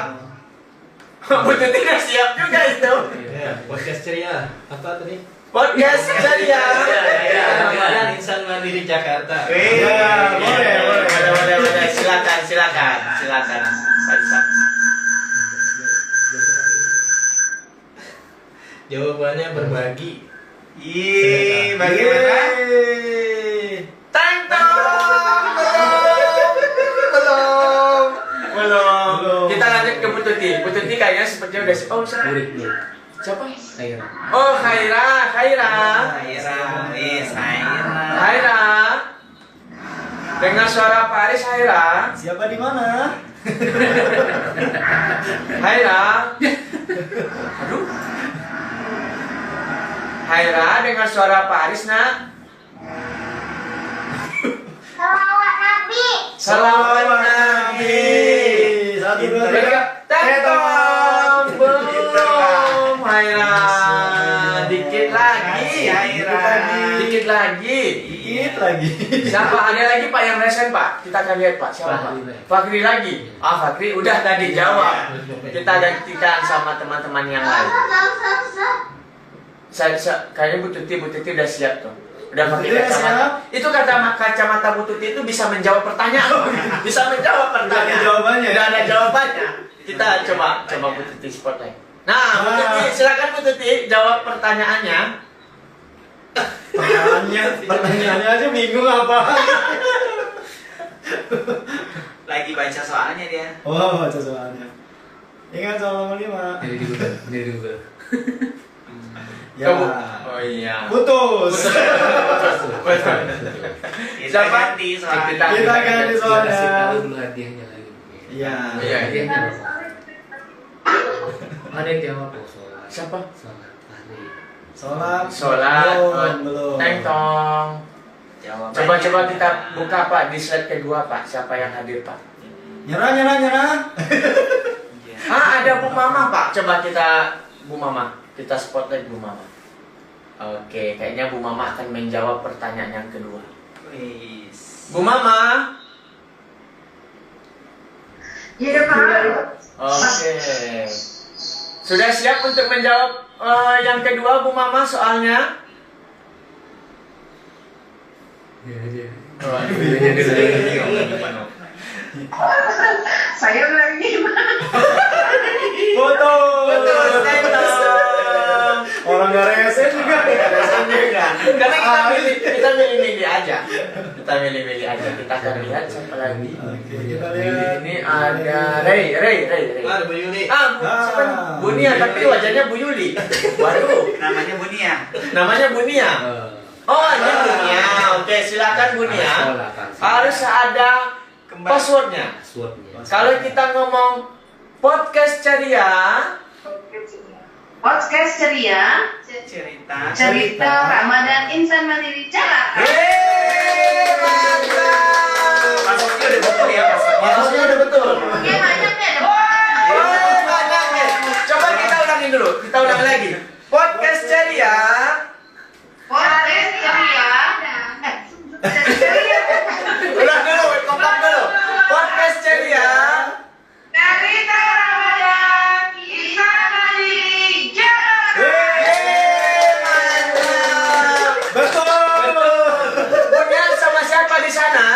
[SPEAKER 1] Bu Tuti udah siap juga itu.
[SPEAKER 5] Ya, podcast ceria. Apa tadi?
[SPEAKER 1] Podcast ceria.
[SPEAKER 5] Ramadan Insan Mandiri Jakarta.
[SPEAKER 2] Ya, boleh.
[SPEAKER 1] Silakan Pak Isam.
[SPEAKER 5] Jawabannya berbagi.
[SPEAKER 3] Ih, bagaimana?
[SPEAKER 1] Tang tong. Belum. Kita lanjut ke Bu Tuti. Bu Tuti kayaknya sepertinya udah siap. Oh, siapa?
[SPEAKER 5] Murid.
[SPEAKER 1] Siapa?
[SPEAKER 5] Ayo.
[SPEAKER 1] Oh, Khaira.
[SPEAKER 3] Haira, wis Haira.
[SPEAKER 1] Haira. Dengan suara Paris Haira.
[SPEAKER 2] Siapa di mana?
[SPEAKER 1] Haira. Aduh. Haira dengan suara Paris, Nak.
[SPEAKER 4] Salawat Nabi.
[SPEAKER 1] Salawat Nabi.
[SPEAKER 2] 1, 2, 3.
[SPEAKER 1] Tetong. Belum. Haira. Dikit lagi.
[SPEAKER 3] Haira.
[SPEAKER 1] Dikit lagi.
[SPEAKER 2] Dikit lagi.
[SPEAKER 1] Siapa? Ada lagi Pak yang resen Pak? Kita akan lihat Pak. Siapa Pak? Fakri lagi. Ah, Fakri udah tadi jawab. Kita gantikan sama teman-teman yang lain. Saya kayaknya Bu Tuti udah siap tuh. Udah pakai
[SPEAKER 2] Udah
[SPEAKER 1] kacamata.
[SPEAKER 2] siap.
[SPEAKER 1] Itu kacamata Bu Tuti itu bisa menjawab pertanyaan. Bisa menjawab pertanyaan.
[SPEAKER 2] Udah ada jawabannya.
[SPEAKER 1] Udah ada jawabannya. Kita coba Bu Tuti spotlight. Nah, Bu Tuti silakan Bu Tuti jawab pertanyaannya.
[SPEAKER 2] Pertanyaannya aja bingung apa.
[SPEAKER 3] Lagi baca soalnya dia.
[SPEAKER 2] Oh, baca soalnya. Ingat soal nomor 5.
[SPEAKER 5] Dari Google.
[SPEAKER 2] Ya.
[SPEAKER 1] Oh iya.
[SPEAKER 2] Putus.
[SPEAKER 3] Kita
[SPEAKER 1] Siapa?
[SPEAKER 3] ganti soalnya.
[SPEAKER 1] Kita
[SPEAKER 2] ganti soalnya.
[SPEAKER 5] Kasih tahu dulu hadiahnya lagi.
[SPEAKER 2] Iya.
[SPEAKER 1] Iya.
[SPEAKER 5] Hadiahnya apa? Ada yang jawab kok soal.
[SPEAKER 1] Siapa?
[SPEAKER 5] Soal ahli.
[SPEAKER 2] Sholat.
[SPEAKER 1] Oh,
[SPEAKER 2] Belum.
[SPEAKER 1] Teng tong.
[SPEAKER 3] Jawabannya
[SPEAKER 1] Coba kita
[SPEAKER 3] adalah-
[SPEAKER 1] buka Pak di slide kedua Pak. Siapa yang hadir Pak?
[SPEAKER 2] Nyerah.
[SPEAKER 3] Iya.
[SPEAKER 1] Ah, ada Bu Mama Pak. Coba kita Bu Mama. Kita spotlight Bu Mama. Oke, kayaknya Bu Mama akan menjawab pertanyaan yang kedua.
[SPEAKER 3] Wis.
[SPEAKER 1] Bu Mama.
[SPEAKER 4] Iya Pak.
[SPEAKER 1] Oke. Sudah siap untuk menjawab yang kedua Bu Mama soalnya?
[SPEAKER 5] Iya.
[SPEAKER 4] Saya lagi
[SPEAKER 2] Putus.
[SPEAKER 1] Teng tong.
[SPEAKER 2] Orang gak resen juga.
[SPEAKER 1] Karena kita milih-milih aja. Kita milih-milih aja. Kita akan lihat siapa lagi.
[SPEAKER 2] Oke, kita lihat.
[SPEAKER 1] Ini ada Ray.
[SPEAKER 5] Ada Bu Yuli.
[SPEAKER 1] Siapa? Bu Nia, tapi wajahnya Bu Yuli. Waduh,
[SPEAKER 3] Namanya Bunia.
[SPEAKER 1] namanya Bu Nia. Oh, ini Bu Nia. Oke, silakan Bu Nia. Harus ada passwordnya.
[SPEAKER 5] Passwordnya.
[SPEAKER 1] Kalau kita ngomong podcast ceria,
[SPEAKER 4] Podcast ceria,
[SPEAKER 3] Cerita.
[SPEAKER 4] cerita Ramadan Insan Mandiri Jakarta.
[SPEAKER 1] mantap.
[SPEAKER 3] Passwordnya udah betul ya passwordnya.
[SPEAKER 1] Passwordnya udah betul.
[SPEAKER 4] Oke, banyak ya.
[SPEAKER 1] Oh, banyak ya. Coba kita ulangin dulu. Kita ulangi lagi. Podcast ceria.
[SPEAKER 4] Podcast ceria. Ceria.
[SPEAKER 1] Ulang dulu, kompak dulu. Podcast ceria.
[SPEAKER 4] Cerita Ramadan Insan Mandiri Jakarta.
[SPEAKER 1] Mantap.
[SPEAKER 2] Betul.
[SPEAKER 1] Bunya sama siapa di sana?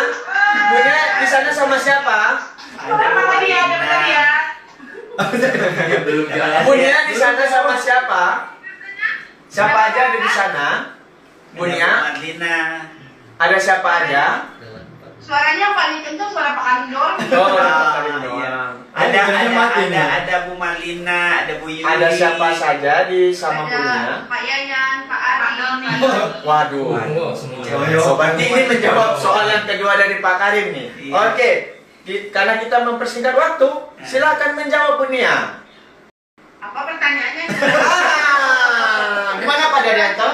[SPEAKER 1] Bunya di sana sama siapa?
[SPEAKER 4] Sama dia, ada dia.
[SPEAKER 5] Belum jalan.
[SPEAKER 1] Bunya di sana sama siapa? Siapa aja ada di sana? Bunya,
[SPEAKER 3] Marlina.
[SPEAKER 1] ada siapa aja?
[SPEAKER 4] Suaranya paling kencang suara Pak Alim doang.
[SPEAKER 1] Oh,
[SPEAKER 3] Ah,
[SPEAKER 1] ada
[SPEAKER 3] iya.
[SPEAKER 2] Ada mati nih.
[SPEAKER 3] Ada Bu Marlina, ada Bu Yuli.
[SPEAKER 1] Ada siapa saja di sama Bunya?
[SPEAKER 4] Ada Pak Yayan, Pak Ari, nih.
[SPEAKER 1] Waduh.
[SPEAKER 5] Wow, semua.
[SPEAKER 1] Berarti ini menjawab soal yang kedua dari Pak Karim nih.
[SPEAKER 3] Iya.
[SPEAKER 1] Oke, karena kita mempersingkat waktu, silakan menjawab Bu Nia.
[SPEAKER 4] Apa pertanyaannya?
[SPEAKER 1] Gimana Pak Daryanto?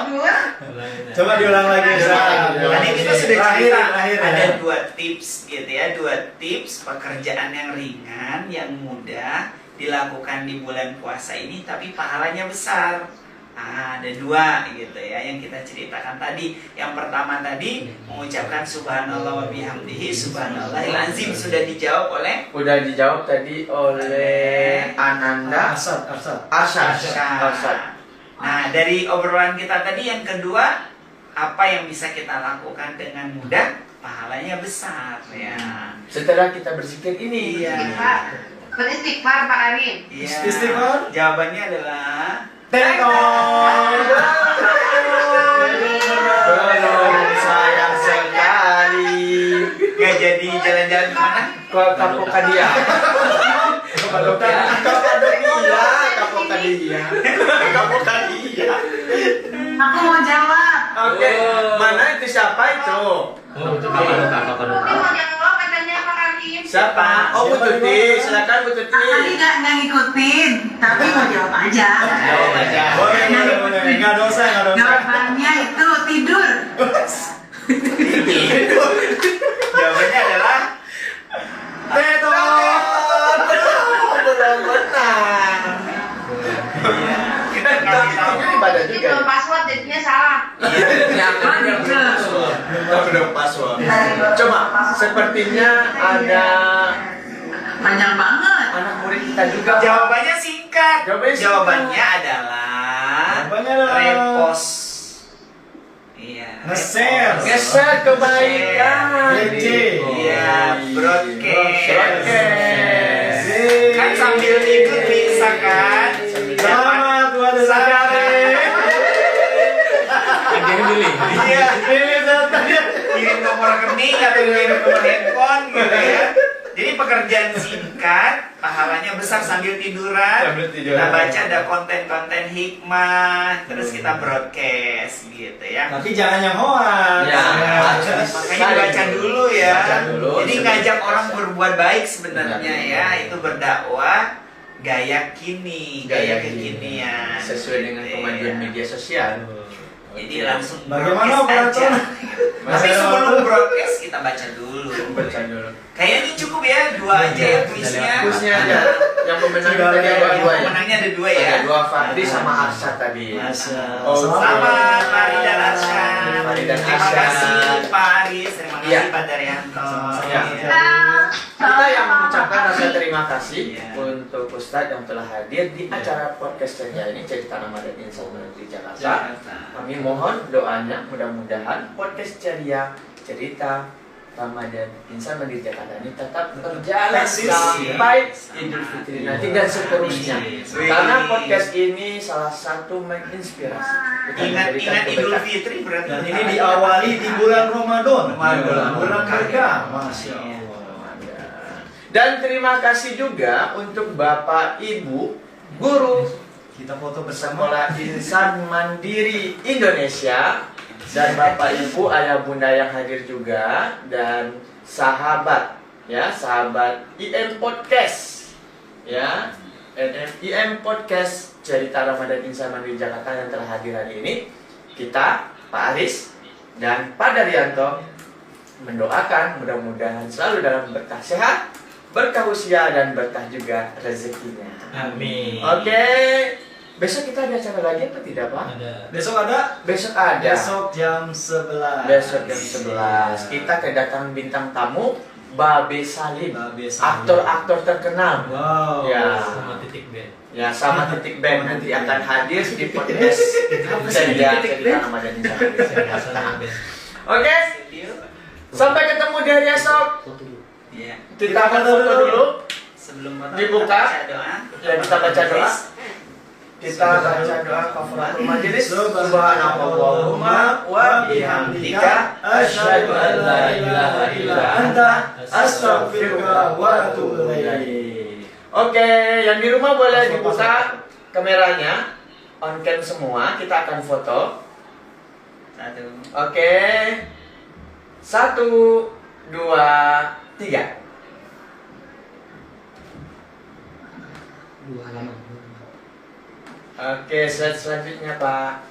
[SPEAKER 2] Coba diulang lagi.
[SPEAKER 3] Tadi kita sudah
[SPEAKER 2] Terakhir,
[SPEAKER 3] cerita
[SPEAKER 2] terakhir, ya.
[SPEAKER 3] ada 2 tips gitu ya, 2 tips pekerjaan yang ringan, yang mudah dilakukan di bulan puasa ini tapi pahalanya besar. Ada 2 gitu ya yang kita ceritakan tadi. Yang pertama tadi mengucapkan subhanallah wa bihamdihi subhanallahil azim, sudah dijawab oleh
[SPEAKER 1] Udah dijawab tadi oleh Ananda
[SPEAKER 2] Asad.
[SPEAKER 1] Arsad.
[SPEAKER 3] Nah, dari obrolan kita tadi yang kedua, apa yang bisa kita lakukan dengan mudah, pahalanya besar ya.
[SPEAKER 1] Setelah kita berzikir ini.
[SPEAKER 3] Iya.
[SPEAKER 4] Pak, beristighfar Pak Karim.
[SPEAKER 3] Iya.
[SPEAKER 2] Istighfar?
[SPEAKER 3] Jawabannya adalah
[SPEAKER 1] Belum sayang sekali.
[SPEAKER 3] nggak jadi jalan-jalan kemana?
[SPEAKER 1] Ke Kapokadia. Kapokadia.
[SPEAKER 4] Aku mau jawab.
[SPEAKER 1] Oke, mana itu siapa itu?
[SPEAKER 5] Oh, itu kakak
[SPEAKER 4] Tuti mau jawab katanya Pak Karim.
[SPEAKER 1] Siapa? Oh, Bu Tuti, silakan Bu Tuti.
[SPEAKER 4] Tadi nggak ngikutin, tapi mau jawab aja.
[SPEAKER 1] Jawab aja.
[SPEAKER 2] Boleh. Nggak dosa.
[SPEAKER 4] Jawabannya itu tidur.
[SPEAKER 3] Jawabannya adalah
[SPEAKER 1] Belum benar.
[SPEAKER 3] kita ngasih tahu.
[SPEAKER 1] Itu ibadah juga.
[SPEAKER 4] Itu password jadinya salah.
[SPEAKER 1] Belum password. Coba, sepertinya ada
[SPEAKER 4] Panjang banget.
[SPEAKER 1] anak murid kita juga.
[SPEAKER 3] Jawabannya singkat.
[SPEAKER 1] Jawabannya singkat.
[SPEAKER 3] Jawabannya adalah
[SPEAKER 2] Repost.
[SPEAKER 3] Iya.
[SPEAKER 2] Nge-share.
[SPEAKER 1] Geser kebaikan.
[SPEAKER 2] BC.
[SPEAKER 3] Iya, broadcast.
[SPEAKER 1] Broadcast.
[SPEAKER 3] Kan sambil ikut bisa kan?
[SPEAKER 2] Selamat buat Zakari.
[SPEAKER 5] Jadi milih.
[SPEAKER 3] Iya.
[SPEAKER 2] Pilih satu.
[SPEAKER 3] Kirim nomor rekening atau kirim nomor handphone gitu ya. Jadi pekerjaan singkat, pahalanya besar sambil tiduran.
[SPEAKER 1] Sambil tiduran.
[SPEAKER 3] Kita baca ada konten-konten hikmah, terus kita broadcast gitu ya.
[SPEAKER 2] Tapi jangan yang hoax.
[SPEAKER 1] Ya.
[SPEAKER 3] Makanya dibaca dulu ya.
[SPEAKER 1] Baca dulu.
[SPEAKER 3] Jadi ngajak orang berbuat baik sebenarnya
[SPEAKER 1] Benar.
[SPEAKER 3] ya, itu berdakwah gaya kini, gaya kekinian.
[SPEAKER 1] Sesuai dengan
[SPEAKER 3] Gitu
[SPEAKER 1] kemajuan
[SPEAKER 3] ya.
[SPEAKER 1] media sosial.
[SPEAKER 3] Jadi langsung
[SPEAKER 2] Bagaimana
[SPEAKER 3] broadcast aja.
[SPEAKER 2] operator?
[SPEAKER 3] Tapi sebelum broadcast kita baca dulu.
[SPEAKER 1] Baca dulu.
[SPEAKER 3] Kayaknya cukup ya, 2 aja ya kuisnya.
[SPEAKER 1] Kuisnya aja. Yang pemenang
[SPEAKER 2] Sudah
[SPEAKER 1] tadi ada
[SPEAKER 2] lewat.
[SPEAKER 1] 2 ya.
[SPEAKER 3] Pemenangnya ada 2 ya.
[SPEAKER 1] Ada 2 Fadli sama Arsyad tadi.
[SPEAKER 2] Masya
[SPEAKER 1] Oh,
[SPEAKER 3] Selamat Fahri dan Arsyad.
[SPEAKER 1] Fahri dan
[SPEAKER 3] Terima
[SPEAKER 1] Arsyad.
[SPEAKER 3] kasih Pak Aris, terima
[SPEAKER 1] Iya.
[SPEAKER 3] kasih Pak Daryanto.
[SPEAKER 1] Iya. Kita yang mengucapkan rasa terima kasih
[SPEAKER 3] Iya.
[SPEAKER 1] untuk Ustadz yang telah hadir di acara podcast ceria ini, Cerita Ramadan Insan di Jakarta. Kami mohon doanya, mudah-mudahan podcast ceria Cerita Ramadan Insan di Jakarta ini tetap berjalan
[SPEAKER 2] Eksis.
[SPEAKER 1] sampai Idul Fitri nanti dan seterusnya.
[SPEAKER 3] Wih.
[SPEAKER 1] Karena podcast ini salah satu menginspirasi. Kita memberikan
[SPEAKER 3] Ingat Idul
[SPEAKER 1] kebaikan.
[SPEAKER 3] Fitri berarti.
[SPEAKER 2] Dan ini diawali di bulan Ramadan.
[SPEAKER 3] Ramadan.
[SPEAKER 2] Bulan berkah. Masya Allah.
[SPEAKER 1] Dan terima kasih juga untuk Bapak Ibu guru
[SPEAKER 2] Kita foto bersama.
[SPEAKER 1] Sekolah Insan Mandiri Indonesia dan Bapak Ibu ayah bunda yang hadir juga dan sahabat ya, sahabat IM Podcast ya, IM Podcast Cerita Ramadan Insan Mandiri Jakarta yang telah hadir hari ini. Kita Pak Aris dan Pak Daryanto mendoakan mudah-mudahan selalu dalam berkah sehat, berkah usia dan berkah juga rezekinya.
[SPEAKER 5] Amin.
[SPEAKER 1] Oke, besok kita ada acara lagi apa tidak Pak?
[SPEAKER 5] Ada.
[SPEAKER 2] Besok ada?
[SPEAKER 1] Besok ada.
[SPEAKER 2] Besok jam 11.
[SPEAKER 1] Besok jam 11 kita kedatangan bintang tamu Babe Salim,
[SPEAKER 2] Babe Salim.
[SPEAKER 1] aktor-aktor terkenal.
[SPEAKER 2] Wow.
[SPEAKER 1] Ya.
[SPEAKER 5] Sama titik band.
[SPEAKER 1] Ya sama Titik Band nanti akan hadir di podcast Ceria Cerita Ramadan Insan.
[SPEAKER 5] Sama band.
[SPEAKER 1] Oke, sampai ketemu di hari esok.
[SPEAKER 5] Foto dulu.
[SPEAKER 3] Iya.
[SPEAKER 1] Kita akan foto dulu.
[SPEAKER 3] Sebelum foto,
[SPEAKER 1] Dibuka.
[SPEAKER 3] kita baca doa.
[SPEAKER 1] Ya, kita baca doa. Kita baca doa kafaratul majelis. Subhanallahumma wa bihamdika asyhadu an la ilaha illa anta astaghfiruka wa atubu ilaik. Oke, yang di rumah boleh dibuka kameranya, on cam semua. Kita akan foto.
[SPEAKER 3] wabarakatuh.
[SPEAKER 1] Oke. 1, 2, 3.
[SPEAKER 5] 2 halaman.
[SPEAKER 1] Oke, slide selanjutnya, Pak.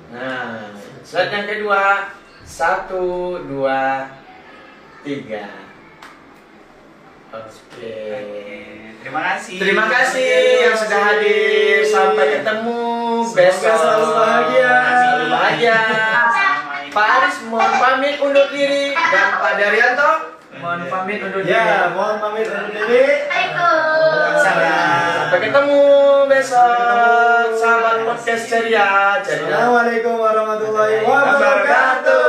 [SPEAKER 1] Nah, slide yang kedua. 1, 2, 3. Oke.
[SPEAKER 3] Terima kasih.
[SPEAKER 1] Terima kasih yang sudah hadir. Sampai ketemu
[SPEAKER 2] Semoga
[SPEAKER 1] besok.
[SPEAKER 2] selalu bahagia.
[SPEAKER 1] Selalu bahagia. Pak Aris mohon pamit undur diri dan Pak Daryanto mohon pamit undur diri.
[SPEAKER 2] Ya, mohon pamit undur diri.
[SPEAKER 1] Sampai ketemu besok, sahabat podcast ceria.
[SPEAKER 2] Assalamualaikum warahmatullahi wabarakatuh.